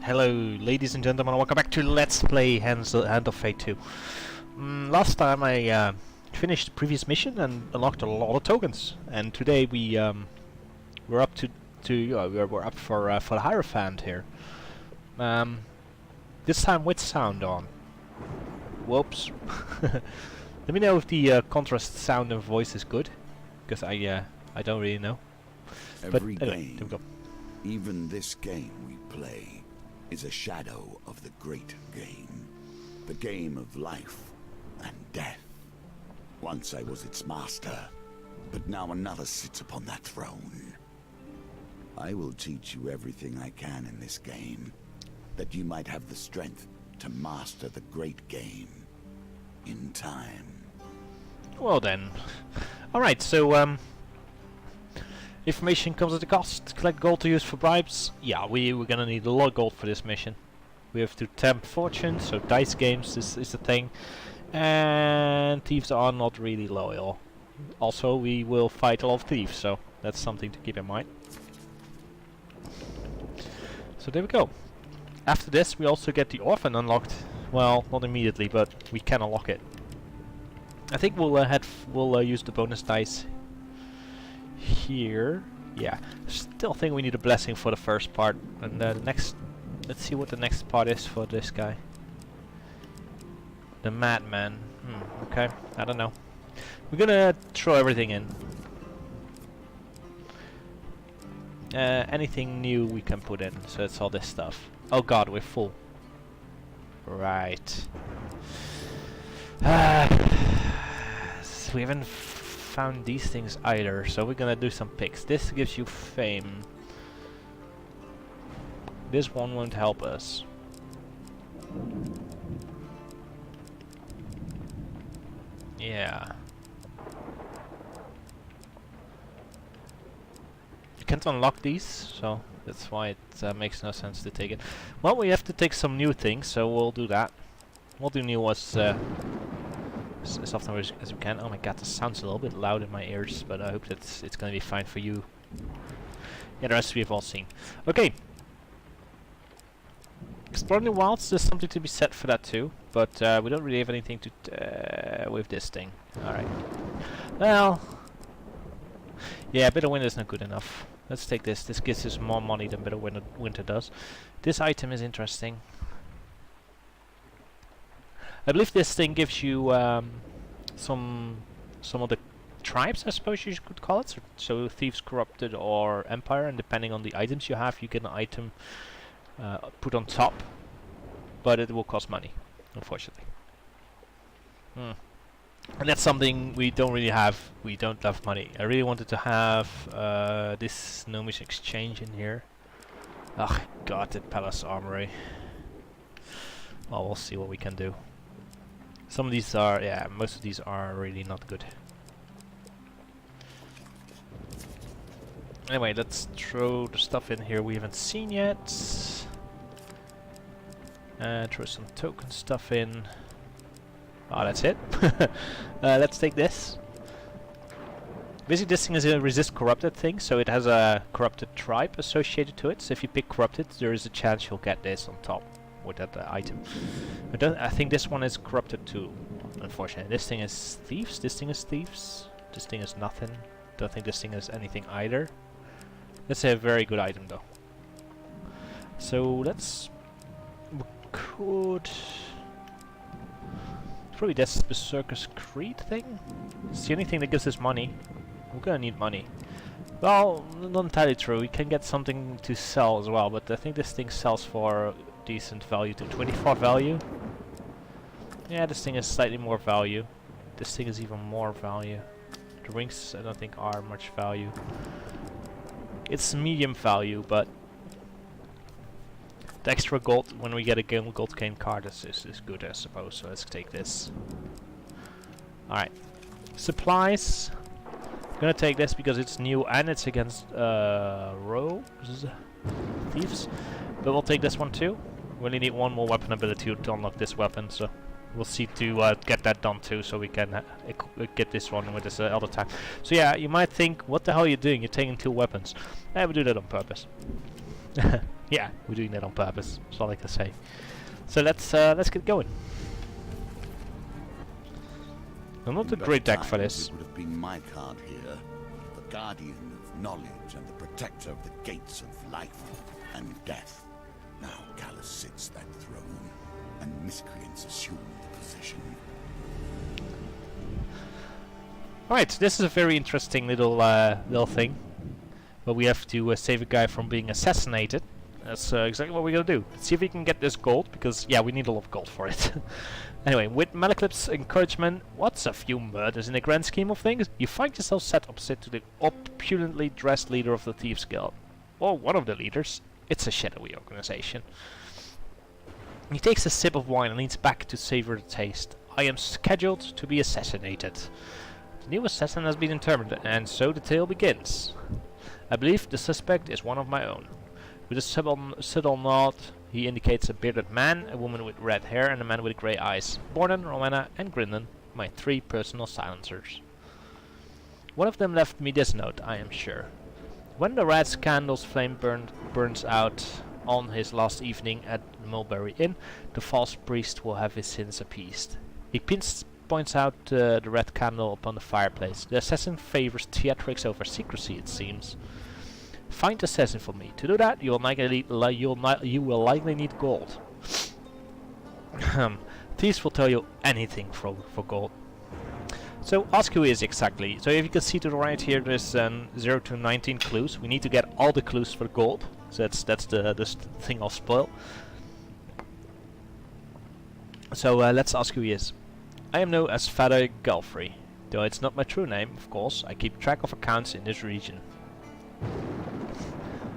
Hello, ladies and gentlemen, welcome back to Let's Play Hand of Fate 2. Last time I finished the previous mission and unlocked a lot of tokens, and today we're up we're up for the Hierophant here. This time with sound on. Whoops. Let me know if the contrast sound and voice is good, because I don't really know. Every but anyway, game, there we go. even this game we play, is a shadow of the great game. The game of life and death. Once I was its master, but now another sits upon that throne. I will teach you everything I can in this game, that you might have the strength to master the great game in time. Well then. Alright, so information comes at a cost. Collect gold to use for bribes. Yeah, we're gonna need a lot of gold for this mission. We have to tempt fortune, so dice games is the thing. And thieves are not really loyal. Also, we will fight a lot of thieves, so that's something to keep in mind. So there we go. After this, we also get the Orphan unlocked. Well, not immediately, but we can unlock it. I think we'll use the bonus dice here. Yeah, still think we need a blessing for the first part, and the next, let's see what the next part is for this guy, the madman. Okay, I don't know, we're gonna throw everything in. Anything new we can put in, so it's all this stuff. Oh god, we're full. Right. We haven't found these things either, so we're gonna do some picks. This gives you fame. This one won't help us. Yeah. You can't unlock these, so that's why it makes no sense to take it. Well, we have to take some new things, so we'll do that. We'll do new as often as we can. Oh my god, this sounds a little bit loud in my ears, but I hope that it's gonna be fine for you. Yeah, the rest we've all seen. Okay. Exploring the wilds, there's something to be said for that too, but we don't really have anything to with this thing. Alright. Well, yeah, Bitter Winter is not good enough. Let's take this. This gives us more money than Bitter Winter does. This item is interesting. I believe this thing gives you some of the tribes, I suppose you could call it. So Thieves, Corrupted, or Empire, and depending on the items you have, you get an item put on top, but it will cost money, unfortunately. And that's something we don't really have. We don't have money. I really wanted to have this gnomish exchange in here. Oh god, the palace armory. Well, we'll see what we can do. Some of these are, yeah, most of these are really not good. Anyway, let's throw the stuff in here we haven't seen yet. Throw some token stuff in. Oh, that's it. Let's take this. Basically, this thing is a resist corrupted thing, so it has a corrupted tribe associated to it. So if you pick corrupted, there is a chance you'll get this on top with that item. I think this one is corrupted too, unfortunately. This thing is thieves, this thing is thieves, this thing is nothing. Don't think this thing is anything either. That's a very good item though. So let's... we could... probably this Berserker's Creed thing? It's the only thing that gives us money. We're gonna need money. Well, not entirely true. We can get something to sell as well, but I think this thing sells for decent value to 24 value. Yeah, this thing is slightly more value. This thing is even more value. The rings I don't think are much value. It's medium value, but the extra gold when we get a gold cane card is good, I suppose. So let's take this. Alright. Supplies. I'm gonna take this because it's new and it's against rogues, thieves. But we'll take this one too. We only need one more weapon ability to unlock this weapon, so we'll see to get that done too, so we can get this one with this other time. So yeah, you might think, what the hell are you doing? You're taking two weapons. I would do that on purpose. Yeah, we're doing that on purpose. That's all I can say. So let's get going. I'm not a great deck for this. It would have been my card here, the guardian of knowledge and the protector of the gates of life and death. Now Callus sits that throne, and miscreants assume the position. Alright, this is a very interesting little thing. Where we have to save a guy from being assassinated. That's exactly what we're gonna do. Let's see if we can get this gold, because yeah, we need a lot of gold for it. Anyway, with Malekith's encouragement, what's a few murders in the grand scheme of things? You find yourself sat opposite to the opulently dressed leader of the Thieves Guild. Or one of the leaders. It's a shadowy organization. He takes a sip of wine and leans back to savor the taste. I am scheduled to be assassinated. The new assassin has been determined, and so the tale begins. I believe the suspect is one of my own. With a subtle nod, he indicates a bearded man, a woman with red hair, and a man with grey eyes. Borden, Rowena, and Grindan, my 3 personal silencers. One of them left me this note, I am sure. When the rat's candle's flame burns out on his last evening at the Mulberry Inn, the false priest will have his sins appeased. He points out the red candle upon the fireplace. The assassin favors theatrics over secrecy, it seems. Find the assassin for me. To do that, you will likely need gold. Thieves will tell you anything for gold. So ask who he is exactly. So if you can see to the right here, there's 0 to 19 clues. We need to get all the clues for gold. So that's the thing I'll spoil. So let's ask who he is. I am known as Father Galfrey. Though it's not my true name, of course, I keep track of accounts in this region.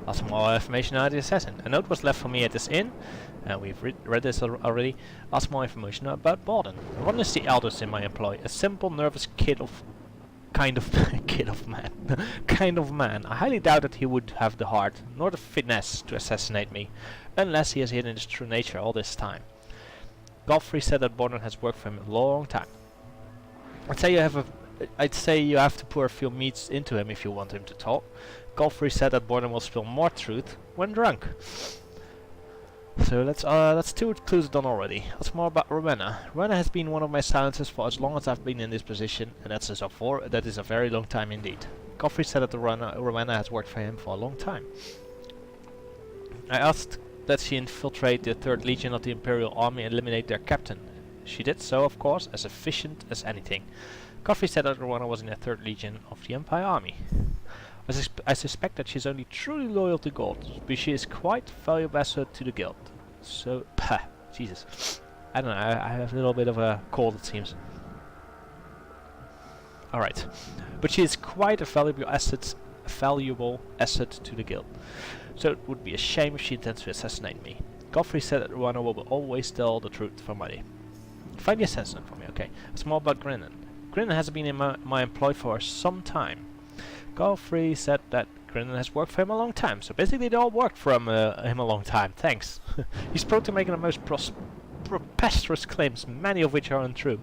Ask for more information about the assassin. A note was left for me at this inn, and we've read this already. Ask more information about Borden. One is the eldest in my employ, a simple, nervous kind of man. I highly doubt that he would have the heart, nor the finesse to assassinate me, unless he has hidden his true nature all this time. Godfrey said that Borden has worked for him a long time. I'd say you have to pour a few meats into him if you want him to talk. Godfrey said that Borden will spill more truth when drunk. So that's 2 clues done already. What's more about Rowena? Rowena has been one of my silencers for as long as I've been in this position, and that is a very long time indeed. Godfrey said that Rowena has worked for him for a long time. I asked that she infiltrate the 3rd Legion of the Imperial Army and eliminate their captain. She did so, of course, as efficient as anything. Godfrey said that Rowena was in the 3rd Legion of the Empire Army. I suspect that she's only truly loyal to gold, but she is quite valuable asset to the guild. So, Jesus. I don't know, I have a little bit of a cold, it seems. Alright. But she is quite a valuable asset to the guild. So it would be a shame if she intends to assassinate me. Godfrey said that Rowena will always tell the truth for money. Find the assassin for me, okay. It's more about Grinnan. Grinnan has been in my employ for some time. Godfrey said that Grinnan has worked for him a long time, so basically they all worked for him a long time, thanks. He's prone to making the most preposterous claims, many of which are untrue.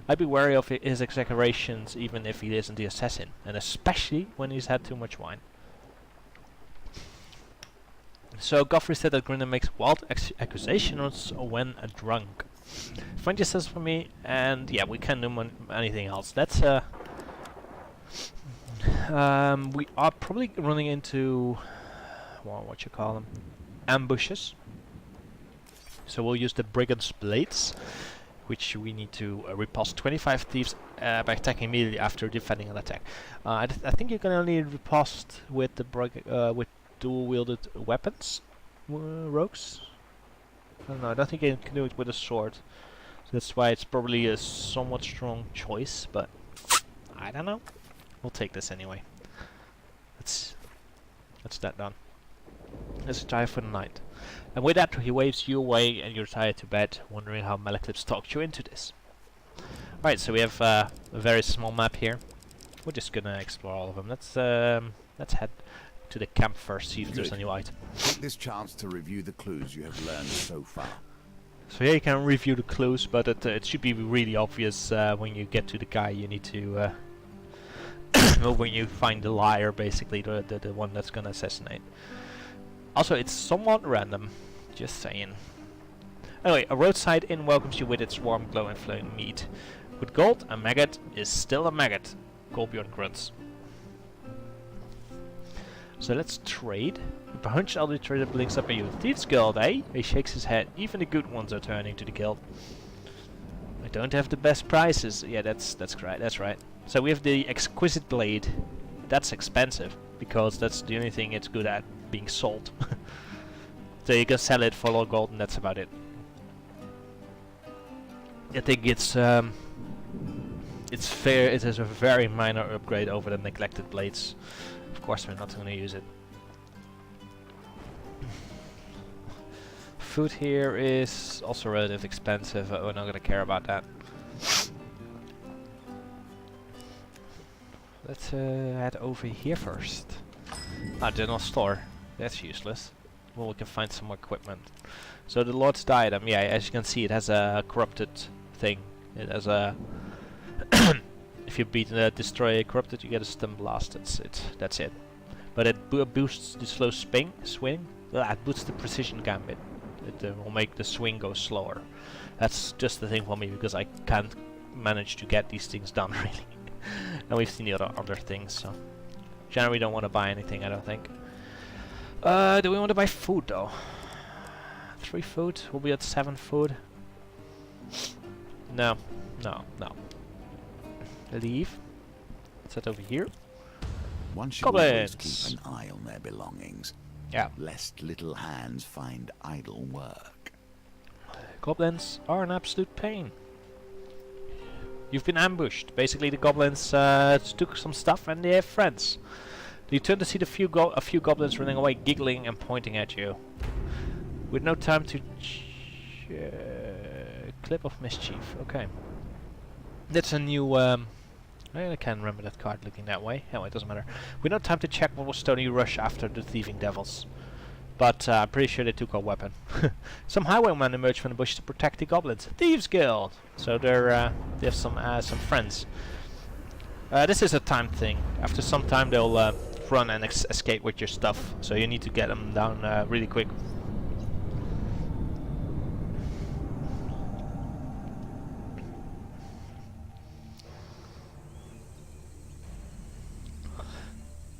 I'd be wary of his exaggerations even if he isn't the assassin, and especially when he's had too much wine. So Godfrey said that Grinnan makes wild accusations when drunk. Find your assassin for me, and yeah, we can't do anything else. That's we are probably running into what you call them, ambushes. So we'll use the Brigand's Blades, which we need to repulse 25 thieves by attacking immediately after defending an attack. I think you can only riposte with the with dual-wielded weapons, rogues. I don't know. I don't think you can do it with a sword. So that's why it's probably a somewhat strong choice, but I don't know. We'll take this anyway. That's that done. Let's retire for the night. And with that, he waves you away and you retire to bed, wondering how Malekith talked you into this. Alright, so we have a very small map here. We're just gonna explore all of them. Let's head to the camp first, see if there's a new item. Take this chance to review the clues you have learned so far. So here you can review the clues, but it should be really obvious when you get to the guy you need to... well, when you find the liar, basically, the one that's gonna assassinate. Also, it's somewhat random. Just saying. Anyway, a roadside inn welcomes you with its warm, glowing, flowing meat. With gold, a maggot is still a maggot. Kolbjorn grunts. So let's trade. A hunched elderly trader blinks up at you. Thieves Guild, eh? He shakes his head. Even the good ones are turning to the guild. I don't have the best prices. Yeah, that's right. That's right. So we have the exquisite blade. That's expensive because that's the only thing it's good at, being sold. So you can sell it for a lot of gold, and that's about it. I think it's fair. It is a very minor upgrade over the neglected blades. Of course, we're not going to use it. Food here is also relatively expensive. We're not going to care about that. Let's head over here first. Ah, general store. That's useless. Well, we can find some more equipment. So the Lord's Diadem, yeah, as you can see, it has a corrupted thing. It has a... if you beat destroy corrupted, you get a stun blast. That's it. But it boosts the slow swing. It boosts the precision gambit. It will make the swing go slower. That's just the thing for me because I can't manage to get these things done really. And we've seen the other things. So generally, we don't want to buy anything. I don't think. Do we want to buy food though? 3 food? We'll be at 7 food. No. Leave. Set over here. One should always Goblins! keep an eye on their belongings. Yeah. Lest little hands find idle work. Goblins are an absolute pain. You've been ambushed. Basically, the goblins took some stuff and they have friends. You turn to see a few goblins running away, giggling and pointing at you. With no time to... clip of mischief. Okay. That's a new... I can't remember that card looking that way. Anyway, it doesn't matter. With no time to check what was Stony Rush after the thieving devils. But I'm pretty sure they took our weapon. Some highwaymen emerge from the bush to protect the goblins. Thieves Guild! So they have some friends. This is a time thing. After some time they'll run and escape with your stuff. So you need to get them down really quick.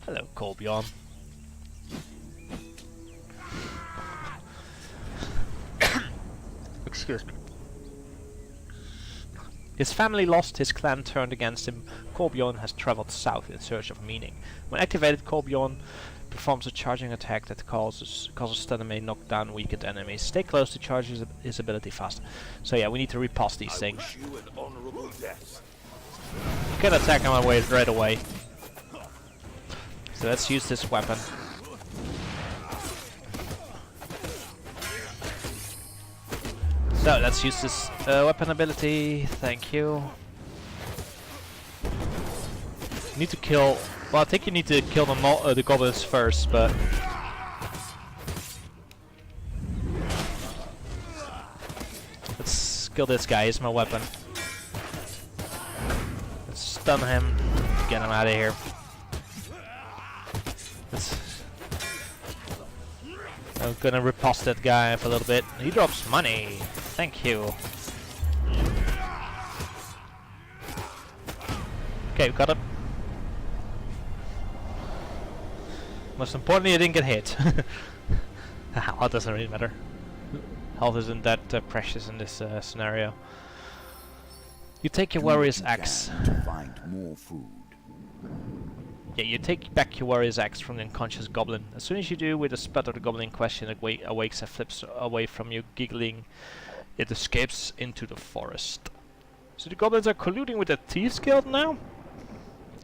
Hello, Kolbjorn. Excuse me. His family lost, his clan turned against him. Kolbjorn has traveled south in search of meaning. When activated, Kolbjorn performs a charging attack that causes stun and may knock down weakened enemies. Stay close to charge his ability faster. So yeah, we need to repulse these things. You can attack him right away. So let's use this weapon. So let's use this weapon ability. Thank you. Need to kill. Well, I think you need to kill the goblins first, but let's kill this guy. He's my weapon. Let's stun him. Get him out of here. I'm gonna riposte that guy for a little bit. He drops money. Thank you. Okay, we got him. Most importantly, I didn't get hit. Well, it doesn't really matter. Health isn't that precious in this scenario. You take your warrior's axe. To find more food. Yeah, you take back your warrior's axe from the unconscious goblin. As soon as you do, with a sputter, the goblin in question awakes and flips away from you, giggling. It escapes into the forest. So the goblins are colluding with the Thieves Guild now?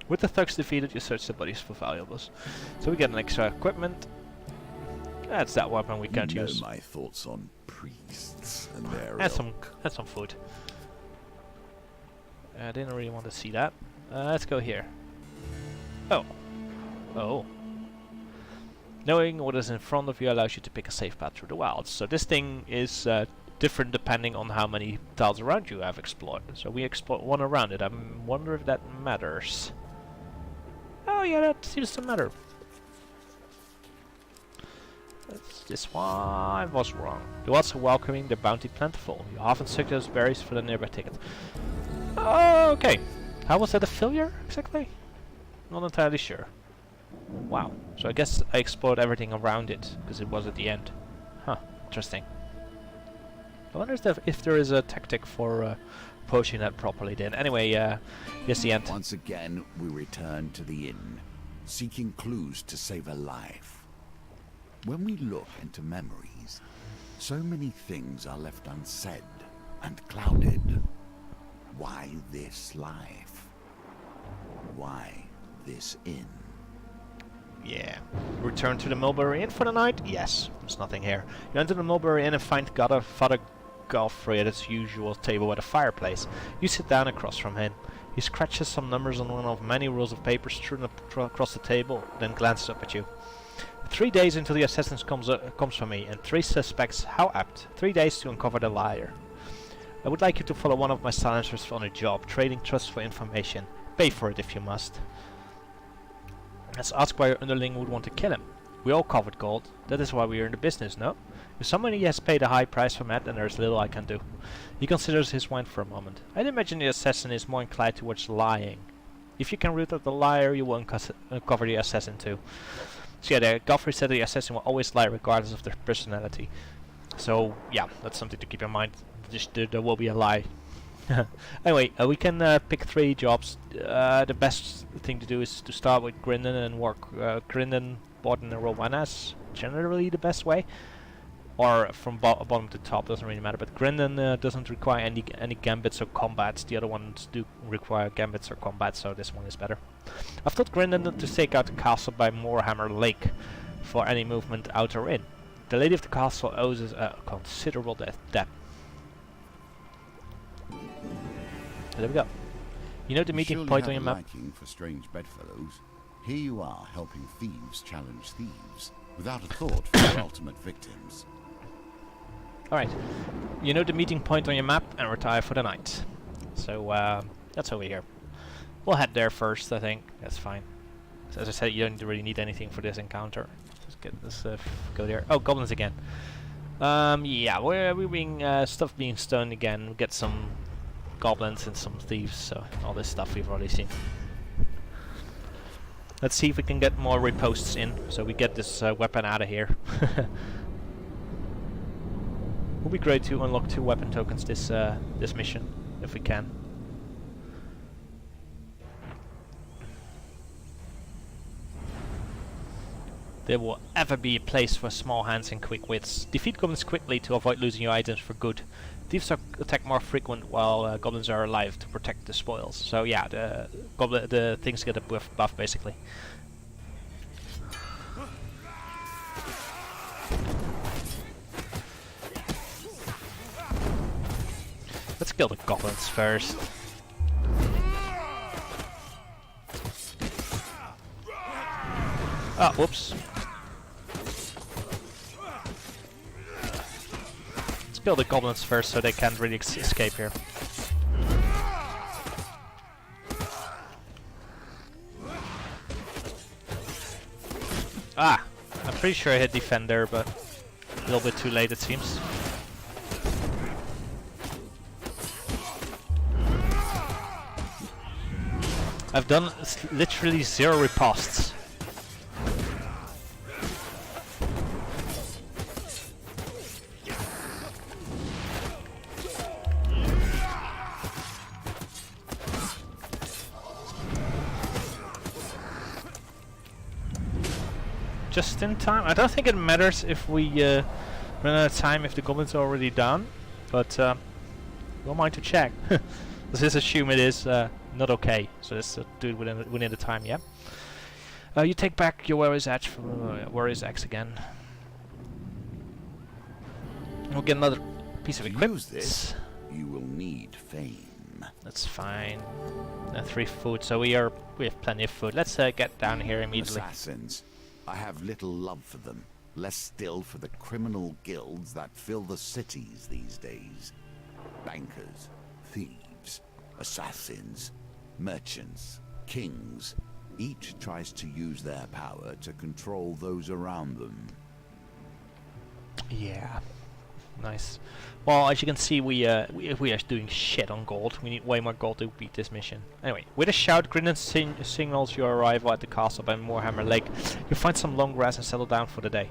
With the thugs defeated, you search the bodies for valuables. So we get an extra equipment. That's that weapon we can't use. My thoughts on priests and their That's some food. I didn't really want to see that. Let's go here. Oh. Knowing what is in front of you allows you to pick a safe path through the wilds. So this thing is different depending on how many tiles around you have explored. So we explored one around it. I wonder if that matters. Oh yeah, that seems to matter. This one was wrong. You also welcoming the bounty plentiful. You often seek those berries for the nearby ticket. Okay. How was that a failure, exactly? Not entirely sure. Wow. So I guess I explored everything around it, because it was at the end. Huh. Interesting. I wonder if there is a tactic for poaching that properly then. Anyway, here's the end. Once again, we return to the inn, seeking clues to save a life. When we look into memories, so many things are left unsaid and clouded. Why this life? Why this inn? Yeah. Return to the Mulberry Inn for the night? Yes. There's nothing here. You enter the Mulberry Inn and find Father Godfrey at his usual table by the fireplace. You sit down across from him. He scratches some numbers on one of many rolls of paper strewn across the table, then glances up at you. 3 days until the assassin comes for me, and 3 suspects. How apt. 3 days to uncover the liar. I would like you to follow one of my silencers on a job, trading trust for information. Pay for it if you must. Let's ask why your underling would want to kill him. We all covered gold. That is why we are in the business, no? If somebody has paid a high price for Matt, then there is little I can do. He considers his wine for a moment. I'd imagine the assassin is more inclined towards lying. If you can root out the liar, you will uncover the assassin too. So yeah, Godfrey said the assassin will always lie regardless of their personality. So yeah, that's something to keep in mind. There will be a lie. Anyway, we can pick 3 jobs. The best thing to do is to start with Grindon and work Grindon, Borden and Rowanas. Generally the best way. Or from bottom to top, doesn't really matter. But Grindon doesn't require any gambits or combats. The other ones do require gambits or combats, so this one is better. I've told Grindon to stake out the castle by Moorhammer Lake for any movement out or in. The lady of the castle owes us a considerable debt. There we go. You know the meeting point on your map? Liking for strange bedfellows. Here you are helping thieves challenge thieves, without a thought for their ultimate victims. Alright. You know the meeting point on your map and retire for the night. So that's over here. We'll head there first, I think. That's fine. So as I said, you don't really need anything for this encounter. Just get this go there. Oh, goblins again. Yeah, we're being stuff being stoned again. We get some goblins and some thieves, so all this stuff we've already seen. Let's see if we can get more reposts in, so we get this weapon out of here. Would be great to unlock 2 weapon tokens this mission, if we can. There will ever be a place for small hands and quick wits. Defeat goblins quickly to avoid losing your items for good. Thieves are attack more frequent while goblins are alive to protect the spoils. So yeah, the things get a buff basically. Let's kill the goblins first. Ah, whoops. Let's kill the goblins first so they can't really escape here. Ah! I'm pretty sure I hit defender, but a little bit too late it seems. I've done literally 0 riposts. Just in time. I don't think it matters if we run out of time if the goblins are already down, but don't mind to check. Let's just assume it is not okay. So let's do it within the time. Yeah. You take back your Warrior's Axe from Warrior's Axe again. We'll get another piece of equipment. Use this, you will need fame. That's fine. 3 food. So we have plenty of food. Let's get down here immediately. Assassins. I have little love for them, less still for the criminal guilds that fill the cities these days. Bankers, thieves, assassins, merchants, kings. Each tries to use their power to control those around them. Yeah, nice. Well, as you can see, we are doing shit on gold. We need way more gold to beat this mission. Anyway, with a shout, Grinnan signals your arrival at the castle by Moorhammer Lake. You find some long grass and settle down for the day.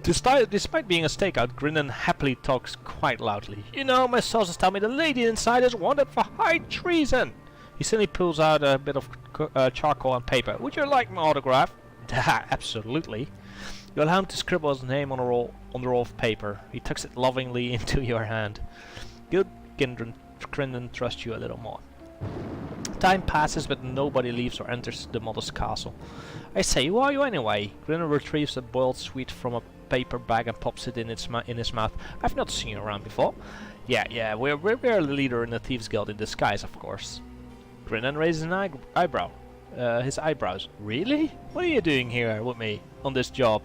Despite being a stakeout, Grinnan happily talks quite loudly. You know, my sources tell me the lady inside is wanted for high treason. He suddenly pulls out a bit of charcoal and paper. Would you like my autograph? Absolutely. You allow him to scribble his name on the roll of paper. He tucks it lovingly into your hand. Good Grinnan trusts you a little more. Time passes, but nobody leaves or enters the modest castle. I say, who are you anyway? Grinnan retrieves a boiled sweet from a paper bag and pops it in his mouth. I've not seen you around before. Yeah, we're the leader in the Thieves Guild in disguise, of course. Grinnan raises an eyebrow. His eyebrows. Really? What are you doing here with me on this job?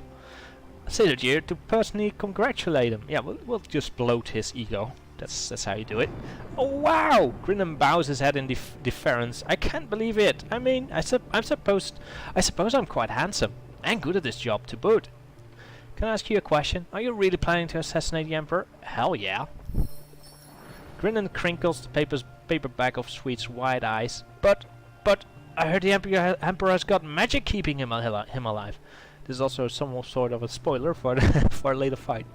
I say that here to personally congratulate him. Yeah, we'll just bloat his ego. That's how you do it. Oh wow! Grinnan bows his head in deference. I can't believe it. I mean, I suppose I'm quite handsome and good at this job to boot. Can I ask you a question? Are you really planning to assassinate the Emperor? Hell yeah. Grinnan crinkles the paper bag of Sweet's wide eyes. But I heard the Emperor has got magic keeping him alive. This is also some sort of a spoiler for for a later fight.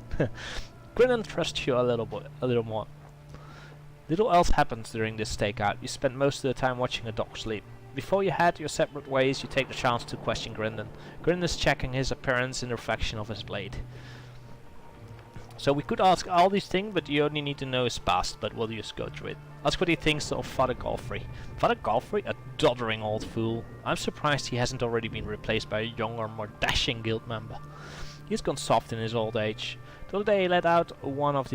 Grinnan trusts you a little more. Little else happens during this stakeout. You spend most of the time watching a dog sleep. Before you head your separate ways, you take the chance to question Grinnan. Grinnan is checking his appearance in the reflection of his blade. So we could ask all these things, but you only need to know his past, but we'll just go through it. Ask what he thinks of Father Galfrey. Father Galfrey? A doddering old fool. I'm surprised he hasn't already been replaced by a younger, more dashing guild member. He's gone soft in his old age. The other day he let one of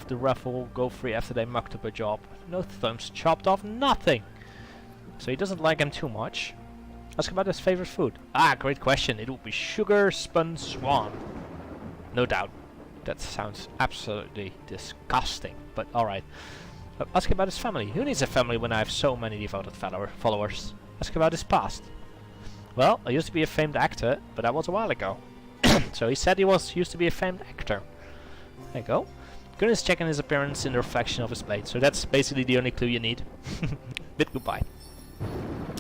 the raffle go free after they mucked up a job. No thumbs chopped off, nothing! So he doesn't like him too much. Ask about his favorite food. Ah, great question. It would be sugar spun swan. No doubt. That sounds absolutely disgusting, but alright. Ask about his family. Who needs a family when I have so many devoted followers? Ask about his past. Well, I used to be a famed actor, but that was a while ago. So he said he used to be a famed actor. There you go. Grinnan is checking his appearance in the reflection of his blade. So that's basically the only clue you need. Bid goodbye.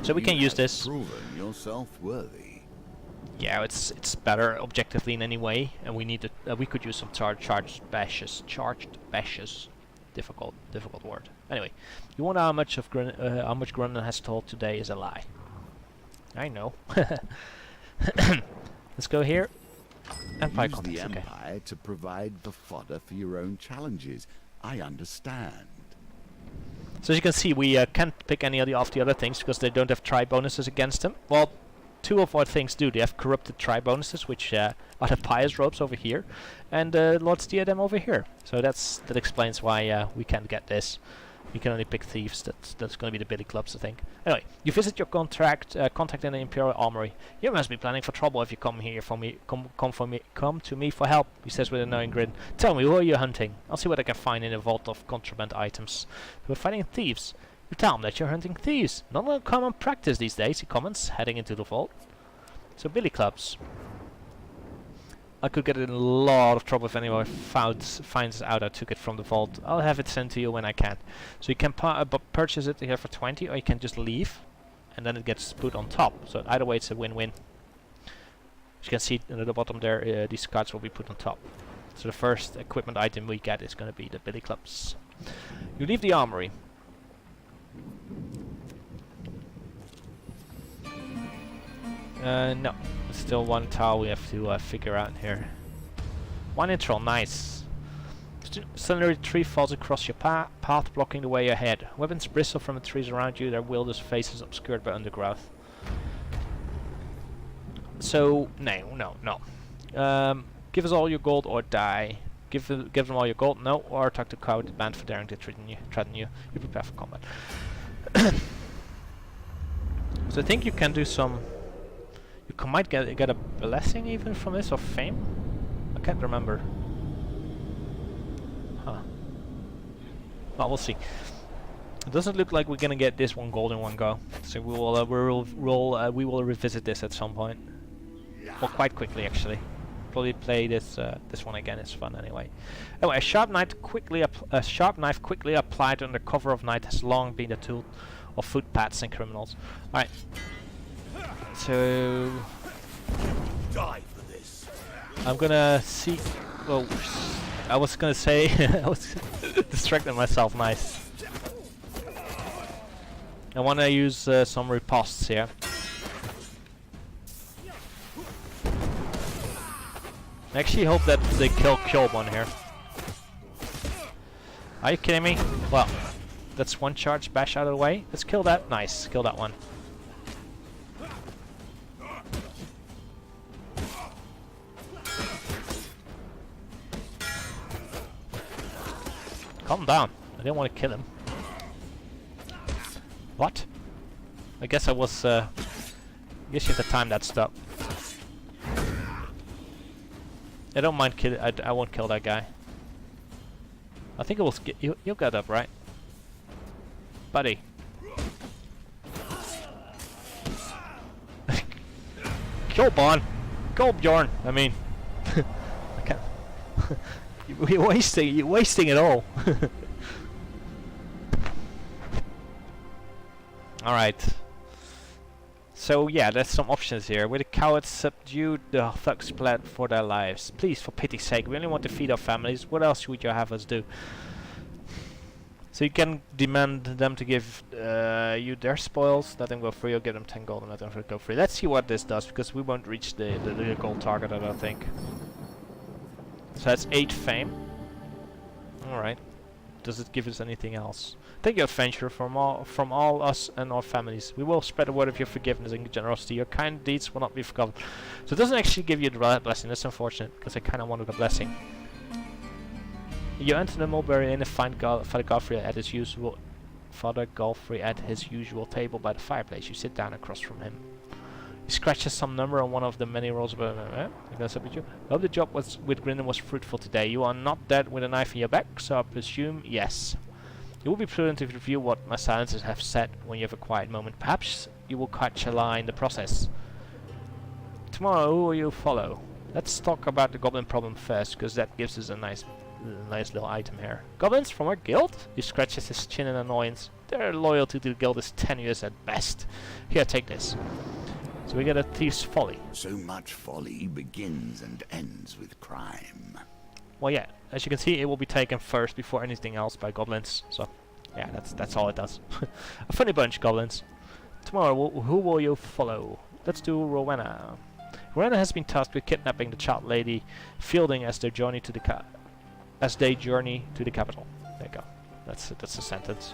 So we can use this. Proven yourself worthy. Yeah, it's better objectively in any way, and we need to. We could use some charged bashes. Difficult word. Anyway, you wonder how much Grinnan has told today is a lie. I know. Let's go here. Empire Use the context, Empire to provide the fodder for your own challenges. I understand. So as you can see, we can't pick any of the other things because they don't have try bonuses against them. Well, two of our things do. They have corrupted try bonuses, which are the pious ropes over here, and Lord's Diadem over here. So that explains why we can't get this. We can only pick thieves. That's going to be the Billy Clubs, I think. Anyway, you visit your contact in the Imperial Armory. You must be planning for trouble if you come here for me. Come to me for help. He says with a knowing grin. Tell me, who are you hunting? I'll see what I can find in a vault of contraband items. We're fighting thieves. You tell them that you're hunting thieves. Not a common practice these days, he comments, heading into the vault. So Billy Clubs. I could get in a lot of trouble if anyone finds out I took it from the vault. I'll have it sent to you when I can. So you can purchase it here for 20, or you can just leave, and then it gets put on top. So either way, it's a win-win. As you can see at the bottom there, these cards will be put on top. So the first equipment item we get is going to be the Billy Clubs. You leave the armory. No. Still one tile we have to figure out here. One intro, nice. Suddenly a tree falls across your path, blocking the way ahead. Weapons bristle from the trees around you, their wildest faces obscured by undergrowth. So, no. Give us all your gold or die. Give them all your gold, no, or attack the cowardly band for daring to threaten you. You prepare for combat. So I think you can do some... You might get a blessing even from this, or fame? I can't remember. Huh. Well, we'll see. It doesn't look like we're gonna get this one gold in one go. So we will revisit this at some point. Well, quite quickly actually. probably play this this one again. It's fun anyway. Anyway, a sharp knife quickly applied under cover of night has long been the tool of footpads and criminals. All right. So Die for this. I'm gonna see. Well, I was gonna say I was distracting myself. Nice. I want to use some ripostes here. I actually hope that they kill one here. Are you kidding me? Well, that's one charge bash out of the way. Let's kill that. Nice, kill that one. Calm down. I didn't want to kill him. What? I guess I was. I guess you have to time that stuff. I don't mind kill. I won't kill that guy. I think it will. You'll get up, right, buddy? Kill Bjorn. Go Bjorn. I mean, I can't. You're wasting it all. Alright. So yeah, there's some options here. With the cowards subdued, the thugs fled for their lives. Please, for pity's sake, we only want to feed our families. What else would you have us do? So you can demand them to give you their spoils. Let them go free, or give them 10 gold and let them go free. Let's see what this does, because we won't reach the gold target, I don't think. So that's 8 fame. Alright. Does it give us anything else? Thank you, adventurer, from all us and our families. We will spread the word of your forgiveness and generosity. Your kind deeds will not be forgotten. So it doesn't actually give you the blessing. That's unfortunate, because I kind of wanted a blessing. You enter the mulberry inn and find Father Godfrey at his usual table by the fireplace. You sit down across from him. He scratches some number on one of the many rolls of you. Hope the job with Grinnen was fruitful today. You are not dead with a knife in your back, so I presume yes. It will be prudent to review what my silencers have said when you have a quiet moment. Perhaps you will catch a lie in the process. Tomorrow, who will you follow? Let's talk about the goblin problem first, because that gives us a nice little item here. Goblins from our guild? He scratches his chin in annoyance. Their loyalty to the guild is tenuous at best. Here, take this. So we get a thief's folly. So much folly begins and ends with crime. Well, yeah, as you can see, it will be taken first before anything else by goblins. So, yeah, that's all it does. A funny bunch, goblins. Tomorrow, who will you follow? Let's do Rowena. Rowena has been tasked with kidnapping the child lady Fielding as they journey to the capital. There you go. That's a sentence.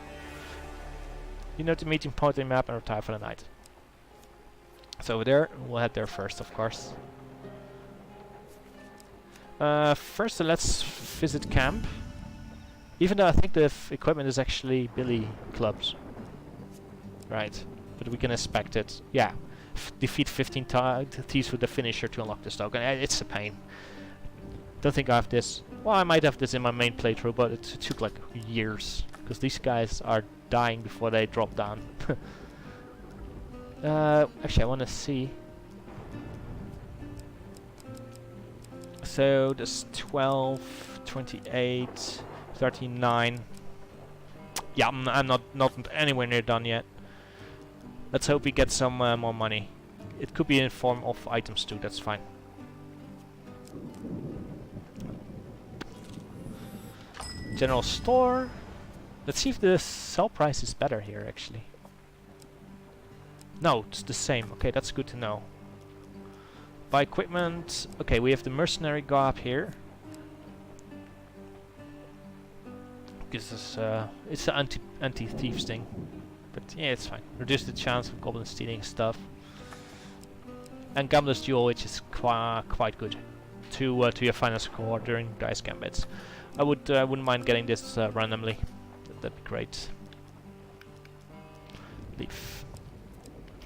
You note the meeting point on the map and retire for the night. So over there, we'll head there first, of course. First, let's visit camp. Even though I think the equipment is actually billy clubs. Right, but we can inspect it. Yeah, defeat 15 thieves with the finisher to unlock this token. It's a pain. Don't think I have this. Well, I might have this in my main playthrough, but it took like years. Because these guys are dying before they drop down. Actually, I want to see. So there's 12, 28, 39. Yeah, I'm not anywhere near done yet. Let's hope we get some more money. It could be in form of items too. That's fine. General store. Let's see if the sell price is better here actually. No, it's the same. Okay, that's good to know. Buy equipment. Okay, we have the mercenary garb here. Gives us it's an anti-thieves thing, but yeah, it's fine. Reduce the chance of goblins stealing stuff. And Gambler's Duel, which is quite good to your final score during dice gambits. I wouldn't mind getting this randomly. That'd be great. Leaf.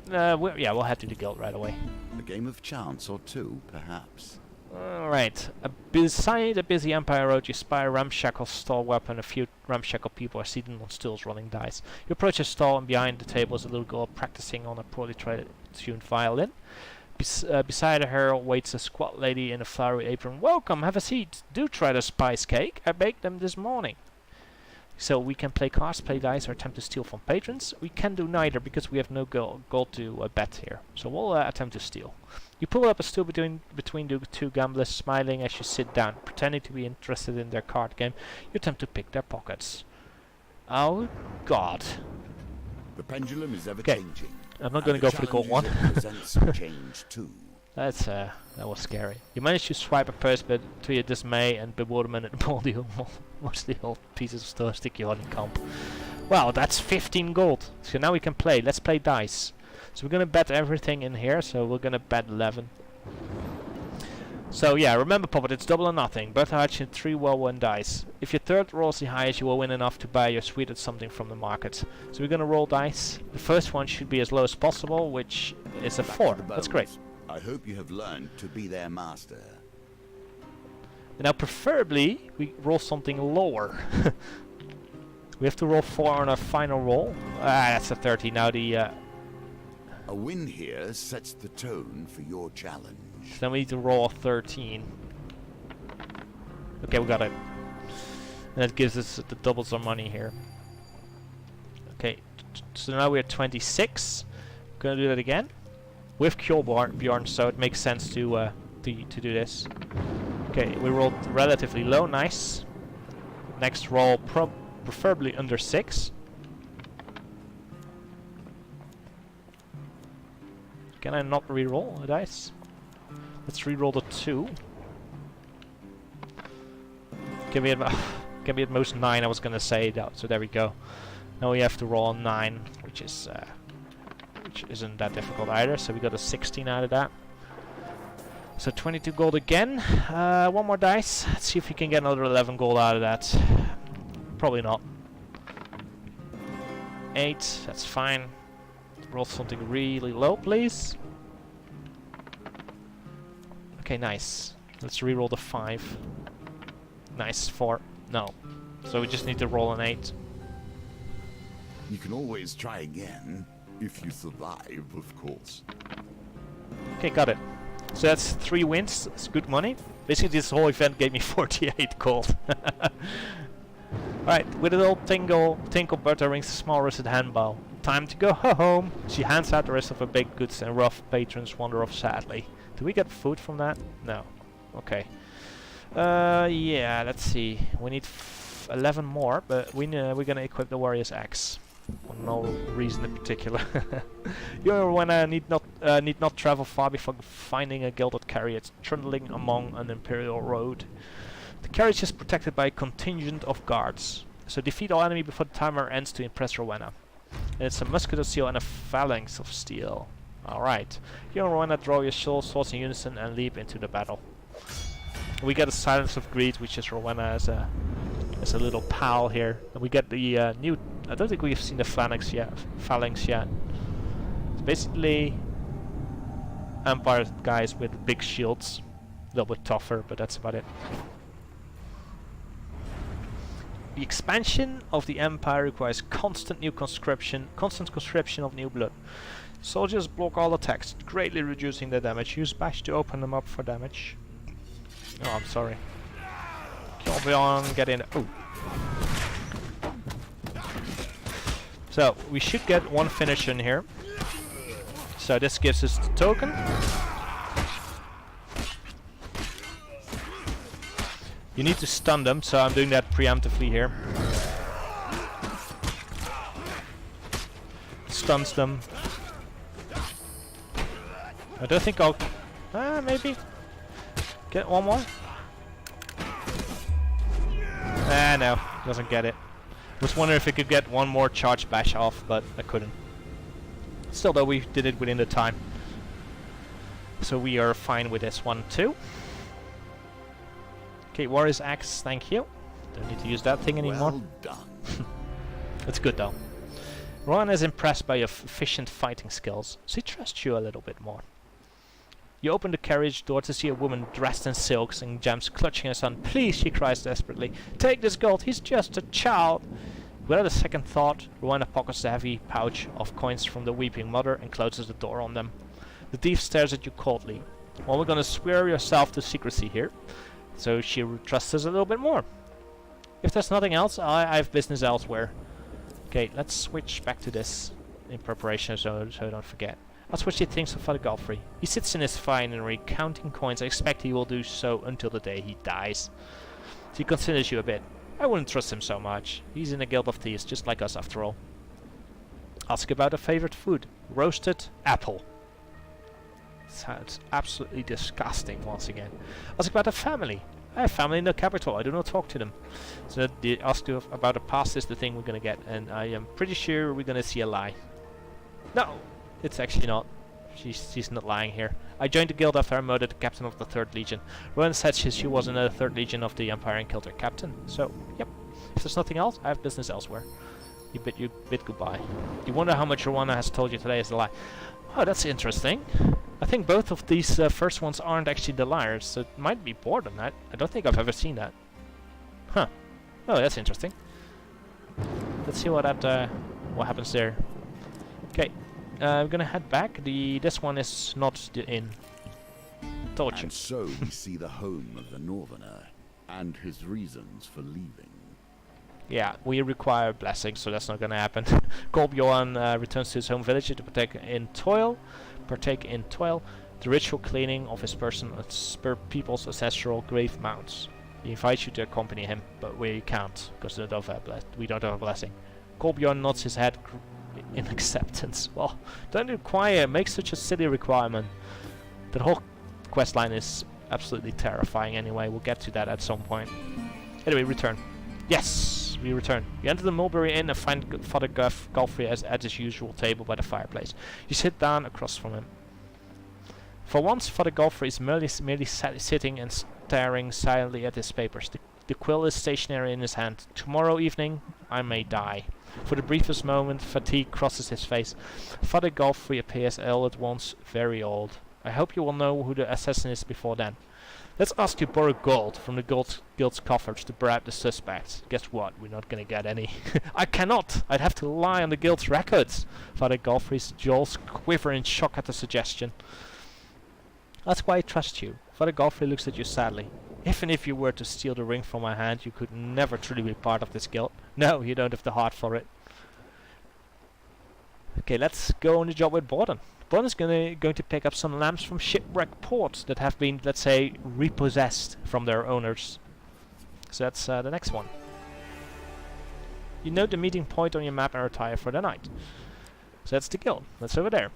Yeah, we'll head to the guild right away. A game of chance or two, perhaps. Alright. Beside a busy Empire Road, you spy a ramshackle stall weapon. A few ramshackle people are seated on stools rolling dice. You approach a stall, and behind the table is a little girl practicing on a poorly tuned violin. Beside her waits a squat lady in a flowery apron. Welcome, have a seat. Do try the spice cake. I baked them this morning. So we can play cards, play dice, or attempt to steal from patrons. We can do neither because we have no gold to bet here. So we'll attempt to steal. You pull up a stool between the two gamblers, smiling as you sit down, pretending to be interested in their card game. You attempt to pick their pockets. Oh God! The pendulum is ever changing. I'm not going to go for the gold one. Change too. That was scary. You managed to swipe a purse, but to your dismay and bewilderment, it mostly old pieces of stuff sticky honeycomb. Wow, that's 15 gold. So now we can play. Let's play dice. So we're gonna bet everything in here. So we're gonna bet 11. So yeah, remember, Puppet, it's double or nothing. Both hatch in 3 well-won dice. If your third rolls the highest, you will win enough to buy your sweeted something from the market. So we're gonna roll dice. The first one should be as low as possible, which is a 4. That's great. I hope you have learned to be their master. Now, preferably, we roll something lower. We have to roll 4 on our final roll. That's a 30. Now the... A win here sets the tone for your challenge. So then we need to roll a 13. Okay, we got it. And that gives us the doubles our money here. Okay, so now we're at 26. Gonna do that again. With Bjorn, so it makes sense to do this. Okay, we rolled relatively low, nice. Next roll, preferably under 6. Can I not re-roll a dice? Let's re-roll the 2. Give me at most 9. I was gonna say that. So there we go. Now we have to roll a 9, which isn't that difficult either. So we got a 16 out of that. So 22 gold again. One more dice. Let's see if we can get another 11 gold out of that. Probably not. 8. That's fine. Roll something really low, please. Okay, nice. Let's re-roll the 5. Nice. 4. No. So we just need to roll an 8. You can always try again, if you survive, of course. Okay, got it. So that's 3 wins. It's good money. Basically, this whole event gave me 48 gold. Alright, with a little tinkle, Bertha rings a small rusted handbell. Time to go home. She hands out the rest of her baked goods and rough patrons wander off sadly. Do we get food from that? No. Okay. Yeah, let's see. We need 11 more, but we're gonna equip the warrior's axe. For no reason in particular. Your need not travel far before finding a gilded carriage trundling along an imperial road. The carriage is protected by a contingent of guards, so defeat all enemy before the timer ends to impress Rowena. And it's a musket of steel and a phalanx of steel. Alright. You and Rowena draw your swords in unison and leap into the battle. We get a silence of greed, which is Rowena as a little pal here. And we get the new... I don't think we've seen the phalanx yet. It's basically Empire guys with big shields. A little bit tougher, but that's about it. The expansion of the Empire requires constant conscription of new blood. Soldiers block all attacks, greatly reducing their damage. Use bash to open them up for damage. Oh, I'm sorry. Kill Bjorn, get in. Oh. So, we should get one finish in here. So this gives us the token. You need to stun them, so I'm doing that preemptively here. Stuns them. I don't think I'll... maybe? Get one more? No. Doesn't get it. Was wondering if I could get one more charge bash off, but I couldn't. Still though, we did it within the time. So we are fine with this one too. Okay, Warrior's Axe, thank you. Don't need to use that thing anymore. Well done. That's good though. Rowan is impressed by your efficient fighting skills, so he trusts you a little bit more. You open the carriage door to see a woman dressed in silks and gems clutching her son. Please, she cries desperately. Take this gold, he's just a child. Without a second thought, Rowena pockets the heavy pouch of coins from the weeping mother and closes the door on them. The thief stares at you coldly. Well, we're gonna swear yourself to secrecy here, so she trusts us a little bit more. If there's nothing else, I have business elsewhere. Okay, let's switch back to this in preparation, so I don't forget. That's what she thinks of Father Godfrey. He sits in his finery, counting coins. I expect he will do so until the day he dies. She considers you a bit. I wouldn't trust him so much. He's in a guild of thieves, just like us after all. Ask about a favorite food. Roasted apple. Sounds absolutely disgusting once again. Ask about a family. I have family in the capital. I do not talk to them. So the ask you about a past is the thing we're gonna get, and I am pretty sure we're gonna see a lie. No! It's actually not. She's not lying here. I joined the guild after I murdered the captain of the 3rd Legion. Rowan said she was in the 3rd Legion of the Empire and killed her captain. So, yep. If there's nothing else, I have business elsewhere. You bid goodbye. You wonder how much Rwanda has told you today is a lie. Oh, that's interesting. I think both of these first ones aren't actually the liars, so it might be boredom. I don't think I've ever seen that. Huh. Oh, that's interesting. Let's see what happens there. Okay. We're gonna head back. This one is not the inn. Torture. And so we see the home of the Northerner and his reasons for leaving. Yeah, we require blessings, so that's not gonna happen. Kolbjorn returns to his home village to partake in toil, the ritual cleaning of his person and spur people's ancestral grave mounds. He invites you to accompany him, but we can't because we don't have a blessing. Kolbjorn nods his head in acceptance. Well, don't make such a silly requirement. The whole quest line is absolutely terrifying anyway. We'll get to that at some point. Anyway, return. Yes, we return. You enter the Mulberry Inn and find Father Godfrey at his usual table by the fireplace. You sit down across from him. For once, Father Godfrey is merely sitting and staring silently at his papers. The quill is stationary in his hand. Tomorrow evening, I may die. For the briefest moment, fatigue crosses his face. Father Godfrey appears all at once, very old. I hope you will know who the assassin is before then. Let's ask you to borrow gold from the guild's coffers to bribe the suspects. Guess what? We're not gonna get any. I cannot! I'd have to lie on the guild's records! Father Godfrey's jaws quiver in shock at the suggestion. That's why I trust you. Father Godfrey looks at you sadly. Even if you were to steal the ring from my hand, you could never truly be part of this guild. No, you don't have the heart for it. Okay, let's go on the job with Borden. Borden is going to pick up some lamps from Shipwreck Port that have been, let's say, repossessed from their owners. So that's the next one. You note the meeting point on your map and retire for the night. So that's the guild. That's over there.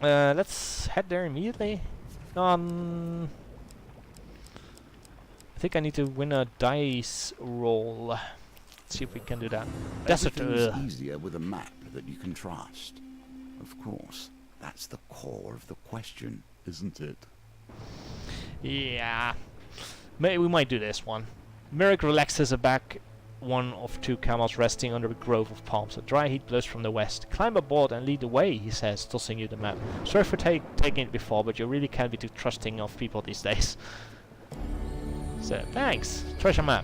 Let's head there immediately. I think I need to win a dice roll. Let's see if we can do that. Everything's easier with a map that you can trust. Of course, that's the core of the question, isn't it? Yeah. Maybe we might do this one. Merrick relaxes back one of 2 camels resting under a grove of palms. A dry heat blows from the west. Climb aboard and lead the way, he says, tossing you the map. Sorry for taking it before, but you really can't be too trusting of people these days. So, thanks. Treasure map.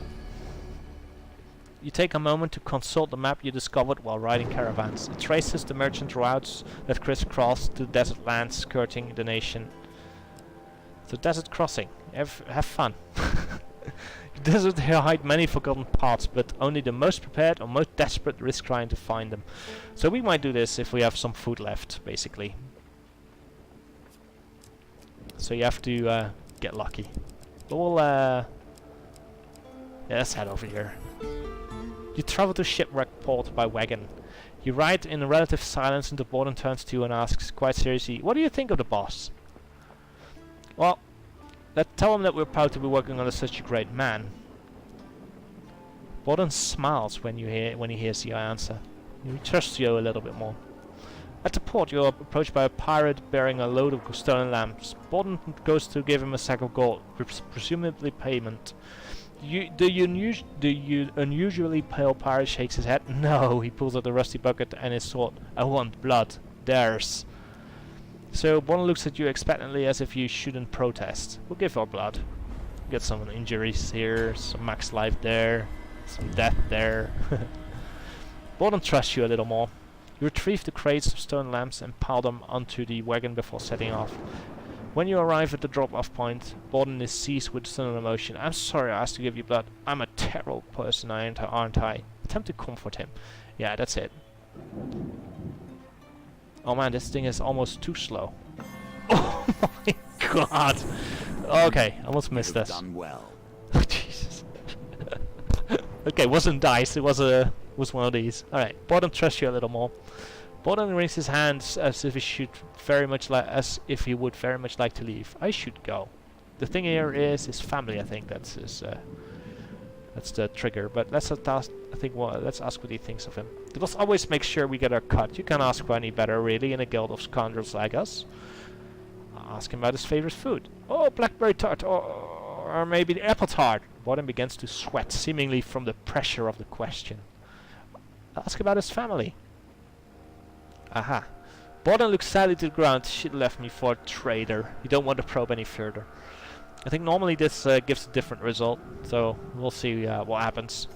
You take a moment to consult the map you discovered while riding caravans. It traces the merchant routes that crisscross the desert lands skirting the nation. The desert crossing. Have fun. The desert here hide many forgotten paths, but only the most prepared or most desperate risk trying to find them. So we might do this if we have some food left, basically. So you have to get lucky. But we'll yeah, let's head over here. You travel to Shipwreck Port by wagon. You ride in relative silence until Borden turns to you and asks, quite seriously, what do you think of the boss? Well, tell him that we're proud to be working under such a great man. Borden smiles when he hears your answer. He trusts you a little bit more. At the port, you are approached by a pirate bearing a load of stolen lamps. Borden goes to give him a sack of gold, presumably payment. The unusually pale pirate shakes his head. No, he pulls out a rusty bucket and his sword. I want blood. Theirs. So Borden looks at you expectantly as if you shouldn't protest. We'll give our blood. Get some injuries here, some max life there, some death there. Borden trusts you a little more. You retrieve the crates of stone lamps and pile them onto the wagon before setting off. When you arrive at the drop-off point, Borden is seized with sudden emotion. I'm sorry I asked to give you blood. I'm a terrible person, aren't I? Attempt to comfort him. Yeah, that's it. Oh man, this thing is almost too slow. Oh my god! Okay, I almost missed this. Done well. Jesus. Okay, wasn't dice, it was one of these. Alright, Borden trusts you a little more. Borden wrings his hands as if he would very much like to leave. I should go. The thing here is his family. I think that's the trigger. But let's ask. Let's ask what he thinks of him. Let us always make sure we get our cut. You can't ask for any better, really, in a guild of scoundrels like us. Ask him about his favorite food. Oh, blackberry tart, or maybe the apple tart. Borden begins to sweat, seemingly from the pressure of the question. Ask about his family. Aha. Borden looks sadly to the ground. She left me for a traitor. You don't want to probe any further. I think normally this gives a different result, so we'll see what happens.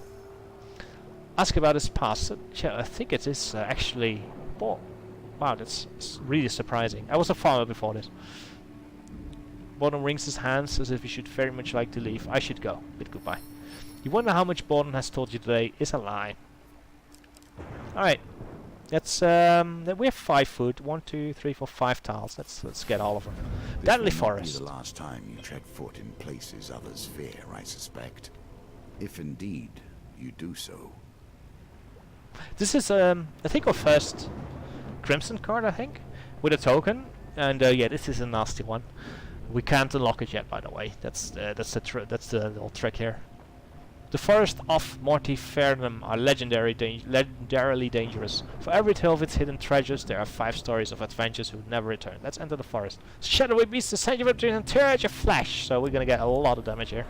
Ask about his past. I think it is actually... Wow, that's really surprising. I was a farmer before this. Borden wrings his hands as if he should very much like to leave. I should go. Bid goodbye. You wonder how much Borden has told you today is a lie. Alright. Let's we have 5 food. 1, 2, 3, 4, 5 tiles. Let's get all of them. Deadly Forest. This will not be the last time you tread foot in places others fear, I suspect. If indeed you do so. This is I think our first Crimson card, I think, with a token. And yeah, this is a nasty one. We can't unlock it yet, by the way. That's the little trick here. The forests of Mortifernum are legendarily dangerous. For every tale of its hidden treasures, there are 5 stories of adventures who never return. Let's enter the forest. Shadowy beasts descend your between and tear at your flesh. So we're gonna get a lot of damage here.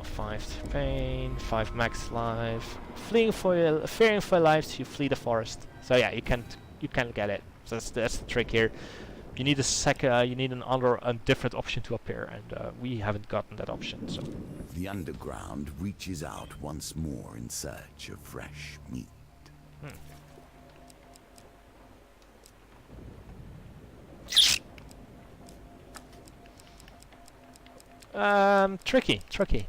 5 pain, 5 max life. Fearing for your lives, you flee the forest. So yeah, you can't get it. So that's the trick here. You need a different option to appear, and we haven't gotten that option. So the underground reaches out once more in search of fresh meat. Tricky.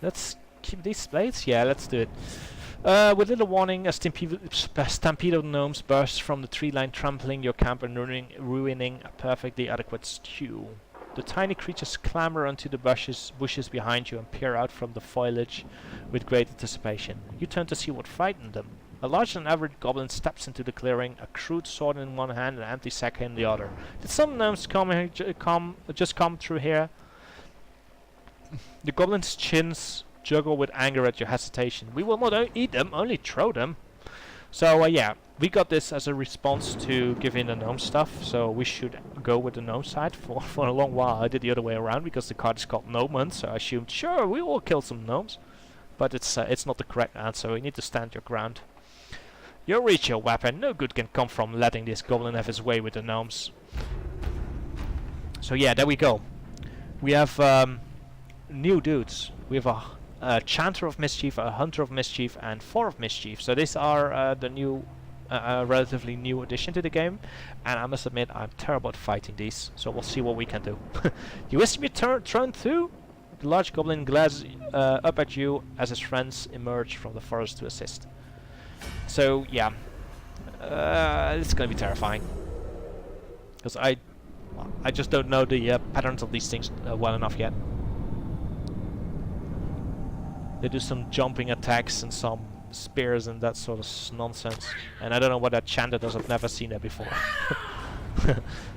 Let's keep these blades. Yeah, let's do it. With little warning, a stampede of gnomes bursts from the tree line, trampling your camp and ruining a perfectly adequate stew. The tiny creatures clamber onto the bushes behind you and peer out from the foliage with great anticipation. You turn to see what frightened them. A larger than average goblin steps into the clearing, a crude sword in one hand and an empty sack in the other. Did some gnomes just come through here? The goblin's chins juggle with anger at your hesitation. We will not eat them, only throw them. So yeah, we got this as a response to giving the gnome stuff, so we should go with the gnome side. For a long while I did the other way around because the card is called Gnomon, so I assumed sure we will kill some gnomes. But it's not the correct answer. You need to stand your ground. You reach your weapon. No good can come from letting this goblin have his way with the gnomes. So yeah, there we go. We have new dudes. We have a Chanter of Mischief, a Hunter of Mischief, and 4 of Mischief. So these are the new, relatively new addition to the game. And I must admit, I'm terrible at fighting these. So we'll see what we can do. You wish to be thrown through? The large goblin glares up at you as his friends emerge from the forest to assist. So yeah, it's gonna be terrifying. Because I just don't know the patterns of these things well enough yet. They do some jumping attacks and some spears and that sort of nonsense. And I don't know what that chanter does, I've never seen that before.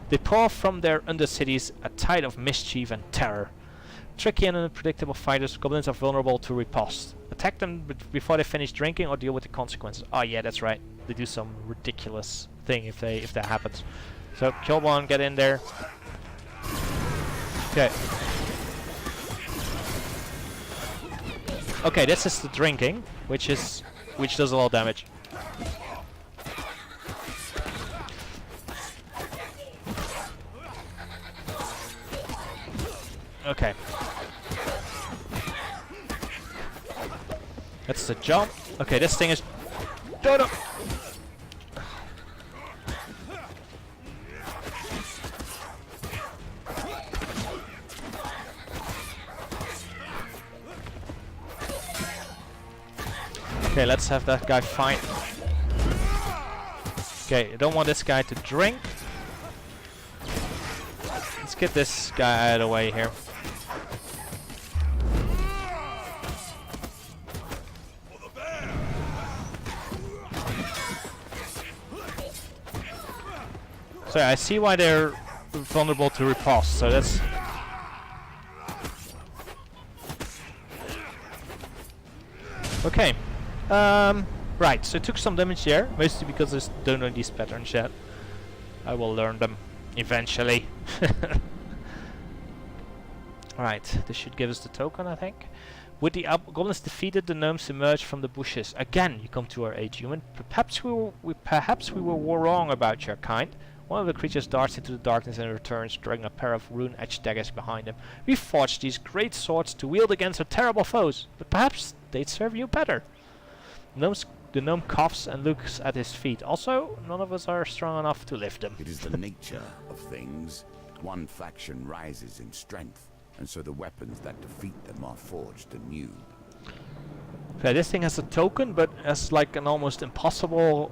They pour from their undercities a tide of mischief and terror. Tricky and unpredictable fighters, goblins are vulnerable to riposte. Attack them before they finish drinking or deal with the consequences. Oh yeah, that's right. They do some ridiculous thing if that happens. So kill one, get in there. Okay. Okay, this is the drinking, which does a lot of damage. Okay. That's the jump. Okay, this thing is... No, no. Okay, let's have that guy fight. Okay, I don't want this guy to drink. Let's get this guy out of the way here. So I see why they're vulnerable to riposte, so that's... Okay. Right, so I took some damage there, mostly because I don't know these patterns yet. I will learn them eventually. Right, this should give us the token, I think. With the goblins defeated, the gnomes emerged from the bushes. Again, you come to our aid, human. Perhaps we were wrong about your kind. One of the creatures darts into the darkness and returns, dragging a pair of rune-etched daggers behind him. We forged these great swords to wield against our terrible foes, but perhaps they'd serve you better. The gnome coughs and looks at his feet. Also, none of us are strong enough to lift them. It is the nature of things. One faction rises in strength, and so the weapons that defeat them are forged anew. Okay, this thing has a token, but has like an almost impossible...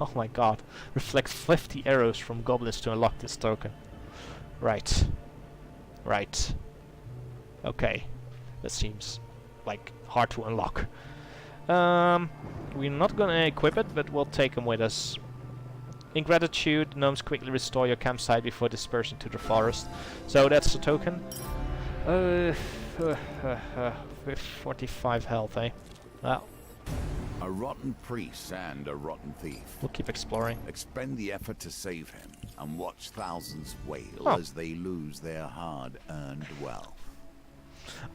Oh my god. Reflects 50 arrows from goblins to unlock this token. Right. Right. Okay. That seems like hard to unlock. We're not gonna equip it, but we'll take them with us. In gratitude, gnomes quickly restore your campsite before dispersing to the forest. So that's the token. 45 health, eh? Well. A rotten priest and a rotten thief. We'll keep exploring. Expend the effort to save him, and watch thousands wail as they lose their hard-earned wealth.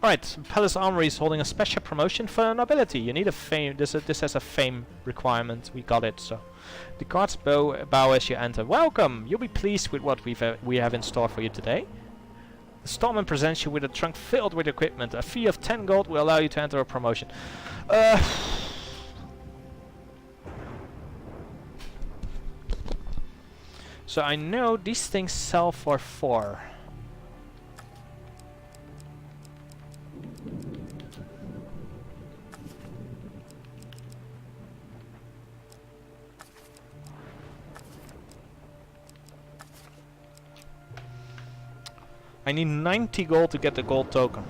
Alright, Palace Armory is holding a special promotion for nobility. You need a fame. This has a fame requirement. We got it, so. The guards bow as you enter. Welcome! You'll be pleased with what we have in store for you today. The Stormman presents you with a trunk filled with equipment. A fee of 10 gold will allow you to enter a promotion. So I know these things sell for 4. I need 90 gold to get the gold token.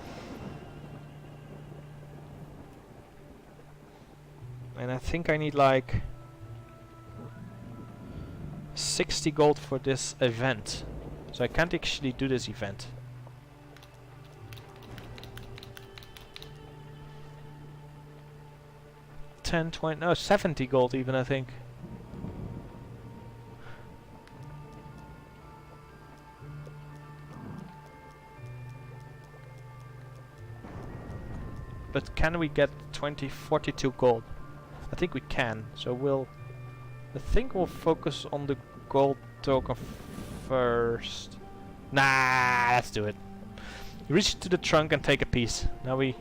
And I think I need like 60 gold for this event. So I can't actually do this event. No, 70 gold even, I think. But can we get 42 gold? I think we can. So I think we'll focus on the gold token first. Nah, let's do it. You reach into the trunk and take a piece. Now we...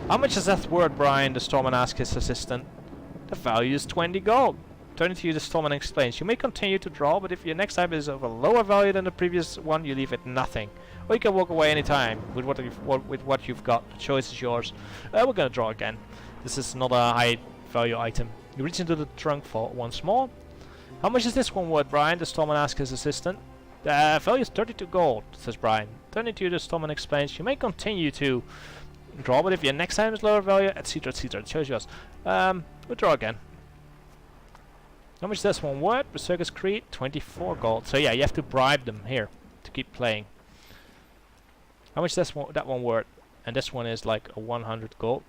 How much is that worth, Brian? The Stormman asked his assistant. The value is 20 gold. Turning to you, the Stormman explains. You may continue to draw, but if your next item is of a lower value than the previous one, you leave it nothing. Or you can walk away anytime with what you've got. The choice is yours. We're gonna draw again. This is not a high value item. You reach into the trunk for once more. How much is this one worth, Brian? The Stormman asks his assistant. The value is 32 gold, says Brian. Turning to you, the Stormman explains. You may continue to draw, but if your next item is lower value, etc, etc. The choice is yours. We'll draw again. How much is this one worth? Berserker's Creed, 24 gold. So yeah, you have to bribe them here to keep playing. How much is that one worth? And this one is like a 100 gold.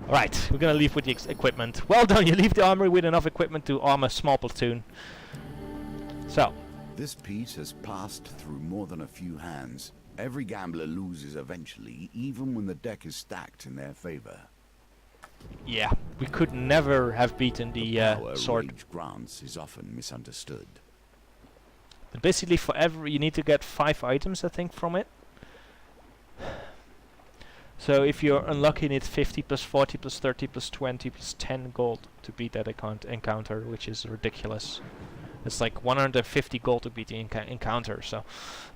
Alright, we're gonna leave with the equipment. Well done, you leave the armory with enough equipment to arm a small platoon. So. This piece has passed through more than a few hands. Every gambler loses eventually, even when the deck is stacked in their favor. Yeah, we could never have beaten the sword. Rage grants is often misunderstood. But basically, for every you need to get 5 items, I think, from it. So if you're unlucky, you need 50 plus 40 plus 30 plus 20 plus 10 gold to beat that encounter, which is ridiculous. It's like 150 gold to beat the encounter, so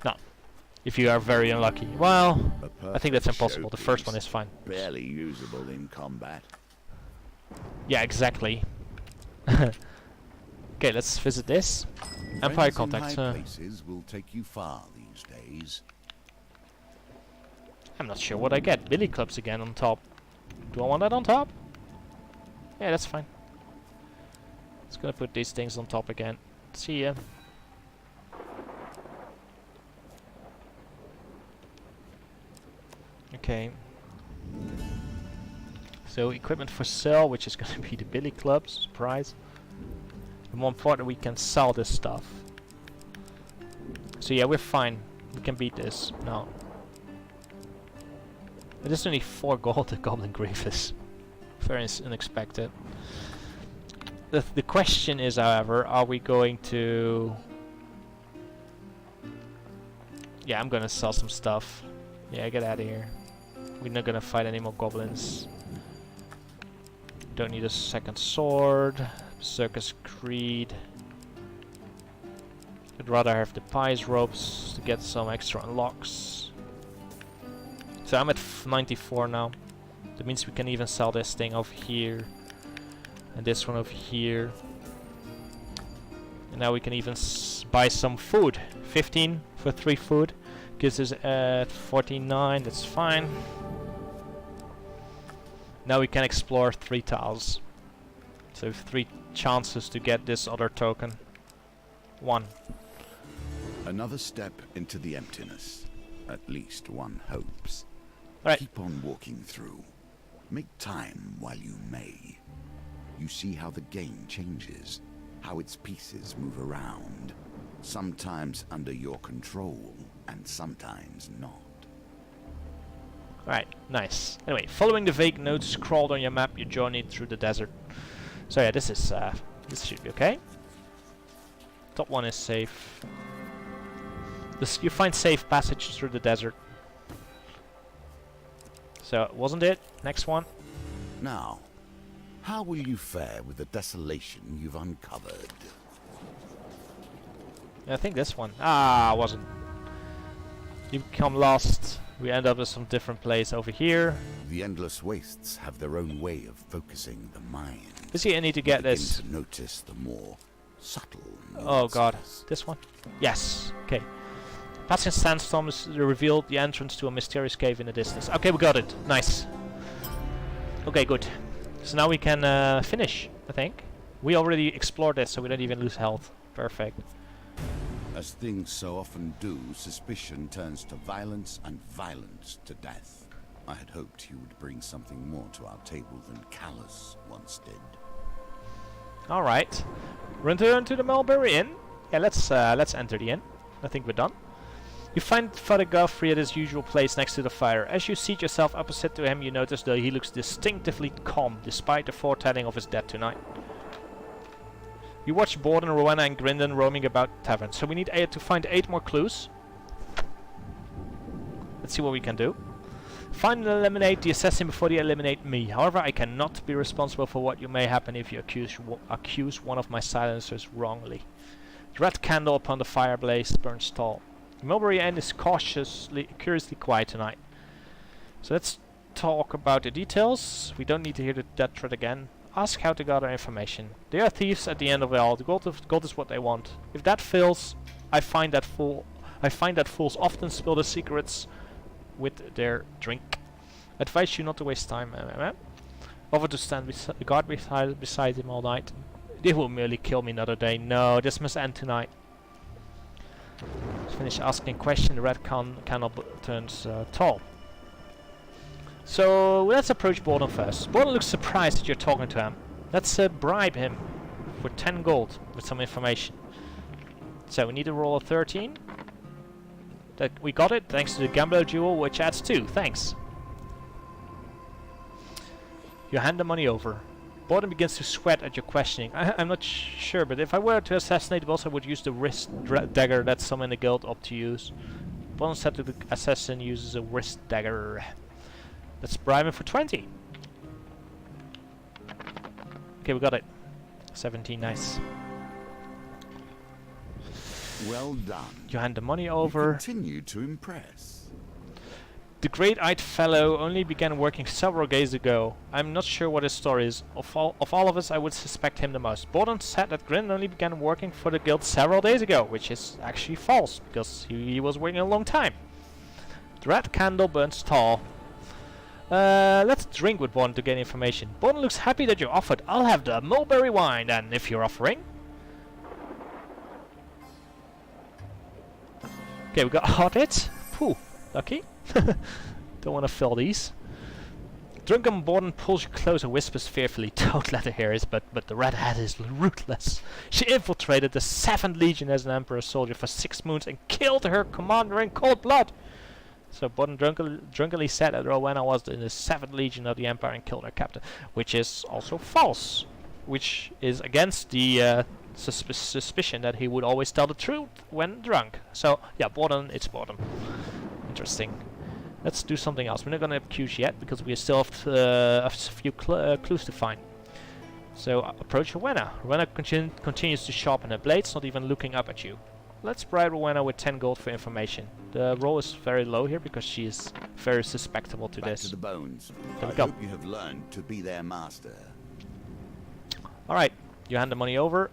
no. If you are very unlucky. Well, I think that's impossible. The first one is fine. Barely usable in combat. Yeah, exactly. Okay, let's visit this. Empire contacts. Places will take you far these days. I'm not sure what I get. Billy clubs again on top. Do I want that on top? Yeah, that's fine. Just gonna put these things on top again. See ya. Okay. So equipment for sale, which is gonna be the Billy clubs. Surprise. And more important, we can sell this stuff. So yeah, we're fine. We can beat this now. It is only 4 gold at Goblin Grievous. Very unexpected. The question is, however, are we going to... Yeah, I'm gonna sell some stuff. Yeah, get out of here. We're not gonna fight any more goblins. Don't need a second sword. Circus Creed. I'd rather have the pies ropes to get some extra unlocks. So I'm at 94 now. That means we can even sell this thing over here. And this one over here. And now we can even buy some food. 15 for 3 food. Gives us at 49, that's fine. Now we can explore 3 tiles. So 3 chances to get this other token. 1. Another step into the emptiness. At least one hopes. Right. Keep on walking through. Make time while you may. You see how the game changes, how its pieces move around, sometimes under your control, and sometimes not. Alright, nice. Anyway, following the vague notes scrawled on your map, you journeyed through the desert. So yeah, this should be okay. Top one is safe. You find safe passage through the desert. So, wasn't it? Next one. Now, how will you fare with the desolation you've uncovered? I think this one. Ah, wasn't. You become lost. We end up in some different place over here. The endless wastes have their own way of focusing the mind. You see, I need to get this. To notice the more subtle nuances. Oh god, this one? Yes. Okay. Passing sandstorm is revealed the entrance to a mysterious cave in the distance. Okay, we got it. Nice. Okay, good. So now we can finish, I think. We already explored this, so we don't even lose health. Perfect. As things so often do, suspicion turns to violence and violence to death. I had hoped you would bring something more to our table than Callus once did. Alright. Return to the Mulberry Inn. Yeah, let's enter the inn. I think we're done. You find Father Godfrey at his usual place next to the fire. As you seat yourself opposite to him, you notice that he looks distinctively calm, despite the foretelling of his death tonight. You watch Borden, Rowena and Grindon roaming about the tavern. So we need to find 8 more clues. Let's see what we can do. Find and eliminate the assassin before they eliminate me. However, I cannot be responsible for what may happen if you accuse one of my silencers wrongly. The red candle upon the fireplace burns tall. The Mulberry Inn is curiously quiet tonight. So let's talk about the details. We don't need to hear that thread again. Ask how to gather information. They are thieves at the end of it all. The gold is what they want. If that fails, I find that fools often spill the secrets with their drink. Advise you not to waste time. Offer to stand guard beside him all night. They will merely kill me another day. No, this must end tonight. Finish asking question. The red candle turns tall. So let's approach Borden first. Borden looks surprised that you're talking to him. Let's bribe him for 10 gold with some information. So we need to roll a 13. We got it thanks to the Gambler Jewel, which adds 2. Thanks. You hand the money over. Borden begins to sweat at your questioning. I'm not sure, but if I were to assassinate the boss, I would use the wrist dagger that some in the guild opt to use. Borden said that the assassin uses a wrist dagger. Let's bribe him for 20. Okay, we got it. 17, nice. Well done. You hand the money You over. continue to impress. The great-eyed fellow only began working several days ago. I'm not sure what his story is. Of all of us, I would suspect him the most. Borden said that Grin only began working for the guild several days ago, which is actually false, because he was working a long time. The red candle burns tall. Let's drink with Borden to gain information. Borden looks happy that you offered. I'll have the mulberry wine, then, if you're offering. Okay, we got hot hits. Phew, lucky. Don't want to fill these. Drunken Borden pulls you close and whispers fearfully. Don't let her hear it, but the Red Hat is ruthless. She infiltrated the 7th Legion as an Emperor soldier for 6 moons and killed her commander in cold blood. So Borden drunkenly said that Rowena was in the 7th Legion of the Empire and killed her captain, which is also false. Which is against the suspicion that he would always tell the truth when drunk. So yeah, Borden, it's Borden. Interesting. Let's do something else. We're not going to accuse yet because we still have a few clues to find. So approach Rowena. Rowena continues to sharpen her blades, not even looking up at you. Let's bribe Rowena with 10 gold for information. The roll is very low here because she is very susceptible to Back this. to the bones. There I we go. hope you have learned to be their master. Alright, you hand the money over.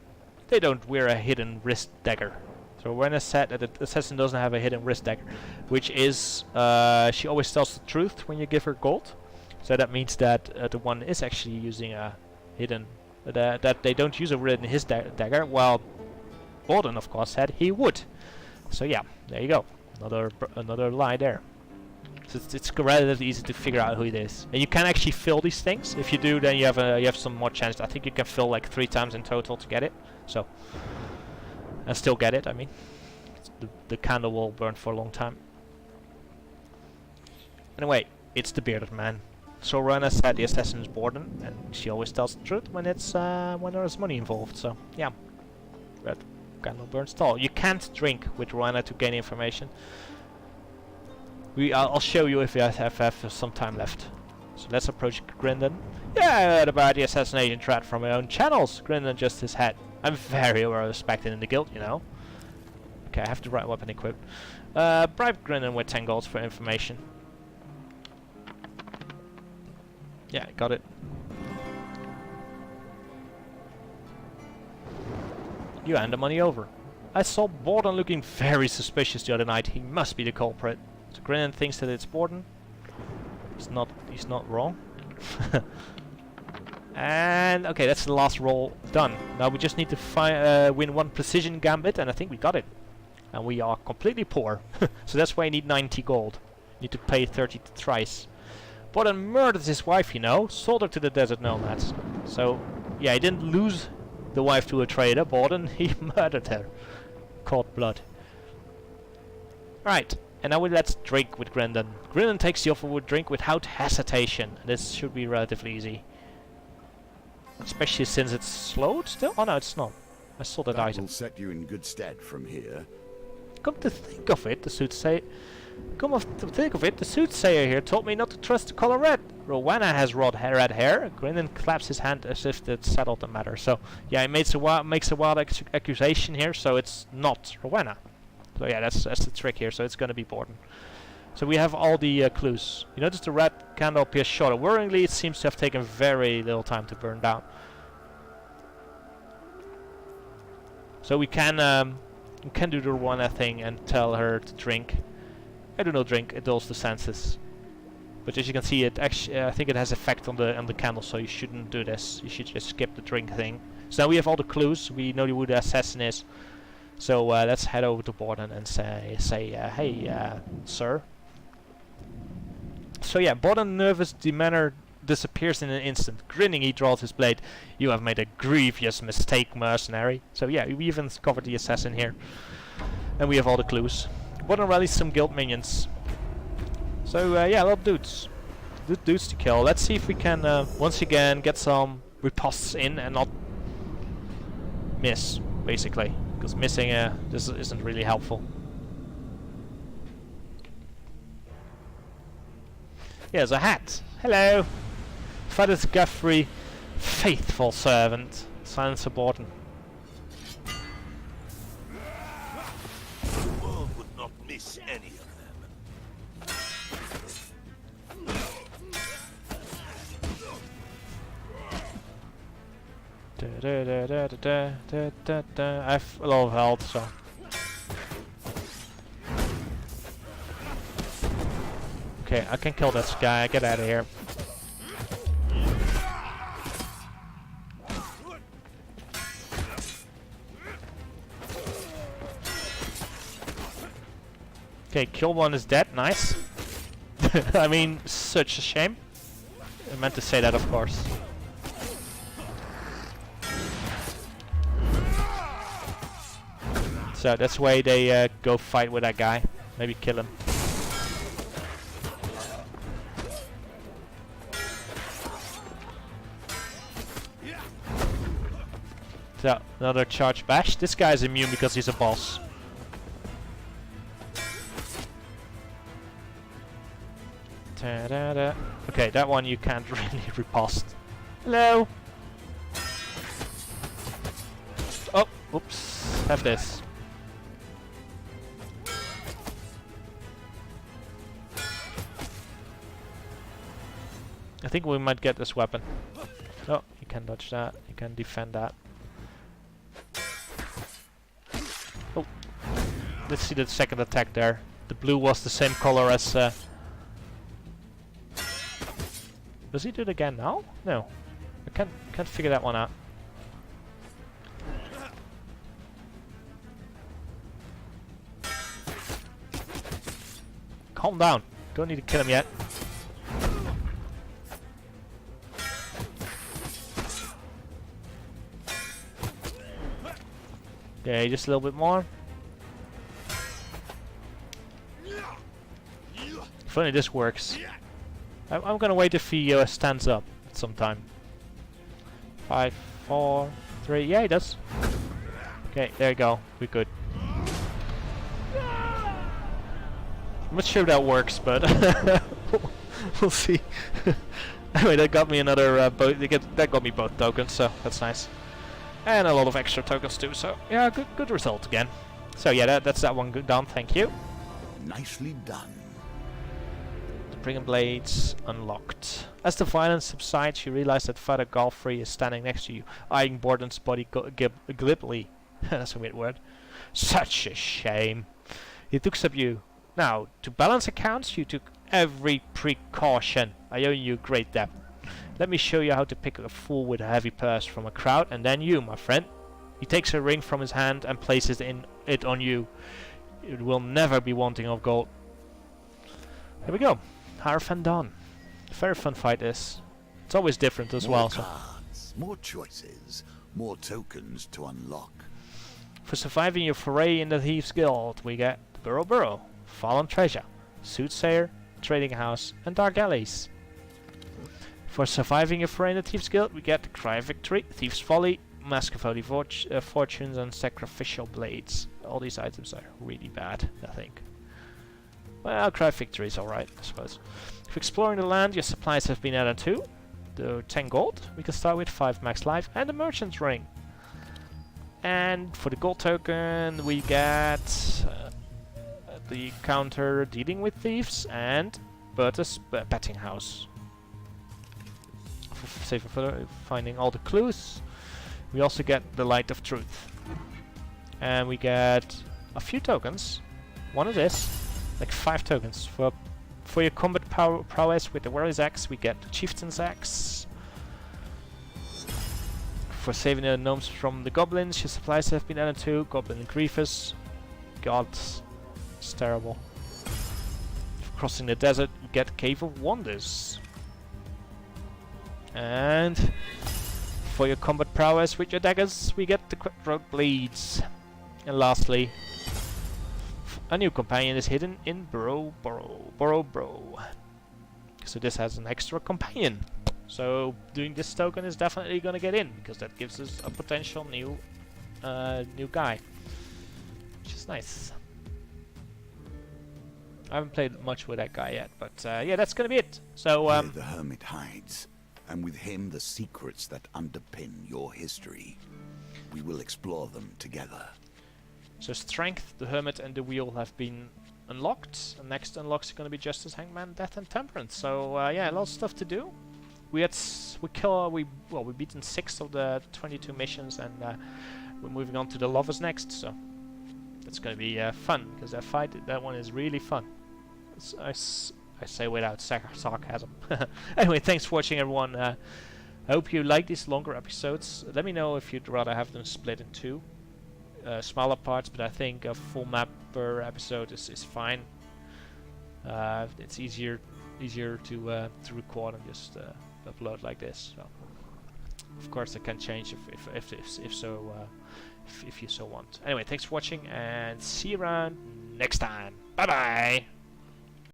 They don't wear a hidden wrist dagger. So Rowena said that the assassin doesn't have a hidden wrist dagger, which is she always tells the truth when you give her gold. So that means that the one is actually using a hidden that they don't use a hidden his dagger. While Borden, of course, said he would. So yeah, there you go. Another lie there. So it's relatively easy to figure out who it is, and you can actually fill these things. If you do, then you have some more chance. I think you can fill like 3 times in total to get it. So. And still get it, I mean. The candle will burn for a long time. Anyway, it's the bearded man. So Rowena said the assassin is Borden, and she always tells the truth when it's when there is money involved. So yeah, red candle burns tall. You can't drink with Rowena to gain information. I'll show you if you have some time left. So let's approach Grindon. Yeah, I heard about the assassination threat from my own channels. Grindon adjusts his head. I'm very well respected in the guild, you know. Okay, I have the right weapon equipped. Bribe Grindon with 10 golds for information. Yeah, got it. You hand the money over. I saw Borden looking very suspicious the other night. He must be the culprit. So Grindon thinks that it's Borden. He's not wrong. And okay, that's the last roll done. Now we just need to win 1 precision gambit, and I think we got it. And we are completely poor. So that's why I need 90 gold. Need to pay 30 thrice. Borden murdered his wife, you know. Sold her to the desert nomads. So yeah, he didn't lose the wife to a trader, Borden. He murdered her. Cold blood. Right. And now let's drink with Grindon. Grindon takes the offer with drink without hesitation. This should be relatively easy. Especially since it's slowed still? Oh no, it's not. I saw that item. Will set you in good stead from here. Come to think of it, the soothsayer here told me not to trust the color red. Rowena has red hair. Grindon claps his hand as if that settled the matter. So yeah, he makes a wild accusation here, so it's not Rowena. So yeah, that's the trick here. So it's gonna be Borden. So we have all the clues. You notice the red candle appears shorter. Worryingly, it seems to have taken very little time to burn down. So we can do the Rowena thing and tell her to drink. I do not drink. It dulls the senses. But as you can see, it actually I think it has effect on the candle. So you shouldn't do this. You should just skip the drink thing. So now we have all the clues. We know who the assassin is. So let's head over to Borden and say, hey, sir. So yeah, Borden, nervous demeanor, disappears in an instant. Grinning, he draws his blade. You have made a grievous mistake, mercenary. So yeah, we even covered the assassin here. And we have all the clues. Borden rallies some guild minions. So yeah, a lot of dudes. Good dudes to kill. Let's see if we can once again get some ripostes in and not miss, basically. Because missing this isn't really helpful. Here's a hat. Hello. Father Guthrie, faithful servant. Silence Aborton. The world would not miss any of them. I have a lot of health, so. Okay, I can kill this guy. Get out of here. Okay, kill one is dead. Nice. I mean, such a shame. I meant to say that, of course. So that's why they go fight with that guy. Maybe kill him. So, another charge bash. This guy's immune because he's a boss. Ta-da-da. Okay, that one you can't really riposte. Hello! Oh, oops. Have this. I think we might get this weapon. Oh, you can dodge that. You can defend that. Oh, let's see the second attack there. The blue was the same color as. Does he do it again now? No, I can't figure that one out. Calm down. Don't need to kill him yet. Okay, just a little bit more. If only this works. I'm gonna wait if he stands up at some time. 5, 4, 3. Yeah, he does. Okay, there you go. We're good. I'm not sure that works, but we'll see. Anyway, that got me another. That got me both tokens, so that's nice. And a lot of extra tokens too. So yeah, good result again. So yeah, that's that one good done. Thank you. Nicely done. Brigand Blades unlocked. As the violence subsides, you realize that Father Galfrey is standing next to you, eyeing Borden's body glibly. That's a weird word. Such a shame. He looks at you. Now, to balance accounts, you took every precaution. I owe you a great debt. Let me show you how to pick a fool with a heavy purse from a crowd, and then you, my friend. He takes a ring from his hand and places it on you. It will never be wanting of gold. Here we go. Hierophant done. Very fun fight this. It's always different as well. Cards, more choices, more tokens to unlock. For surviving your foray in the Thieves Guild, we get the Burrow, Fallen Treasure, Soothsayer, Trading House, and Dark Alleys. For surviving your foray in the Thieves Guild, we get the Cry of Victory, Thieves Folly, Mask of Holy Fortunes, and Sacrificial Blades. All these items are really bad, I think. Well, Cry of Victory is alright, I suppose. If exploring the land, your supplies have been added too. The 10 gold, we can start with 5 max life, and the Merchant's Ring. And for the gold token, we get the counter dealing with thieves and Berta's betting house. Save for finding all the clues. We also get the Light of Truth. And we get a few tokens. One of this. Like 5 tokens. For your combat prowess with the Warrior's Axe, we get the Chieftain's Axe. For saving the gnomes from the goblins, your supplies have been added to. Goblin and Grievous. God, it's terrible. For crossing the desert, you get Cave of Wonders. And for your combat prowess with your daggers, we get the Cutthroat Blades. And lastly, a new companion is hidden in Bro. So this has an extra companion. So doing this token is definitely gonna get in, because that gives us a potential new guy, which is nice. I haven't played much with that guy yet, but yeah, that's gonna be it. So Here the hermit hides, and with him the secrets that underpin your history. We will explore them together. so strength, the hermit, and the wheel have been unlocked. And next unlocks are gonna be justice, hangman, death, and temperance. So yeah, a lot of stuff to do. We've beaten 6 of the 22 missions, and we're moving on to the lovers next. So that's gonna be fun, because that one is really fun. I say without sarcasm. Anyway, thanks for watching, everyone. I hope you like these longer episodes. Let me know if you'd rather have them split in 2 smaller parts, but I think a full map per episode is fine. It's easier to record and just upload like this. So of course, it can change if you so want. Anyway, thanks for watching, and see you around next time. Bye bye.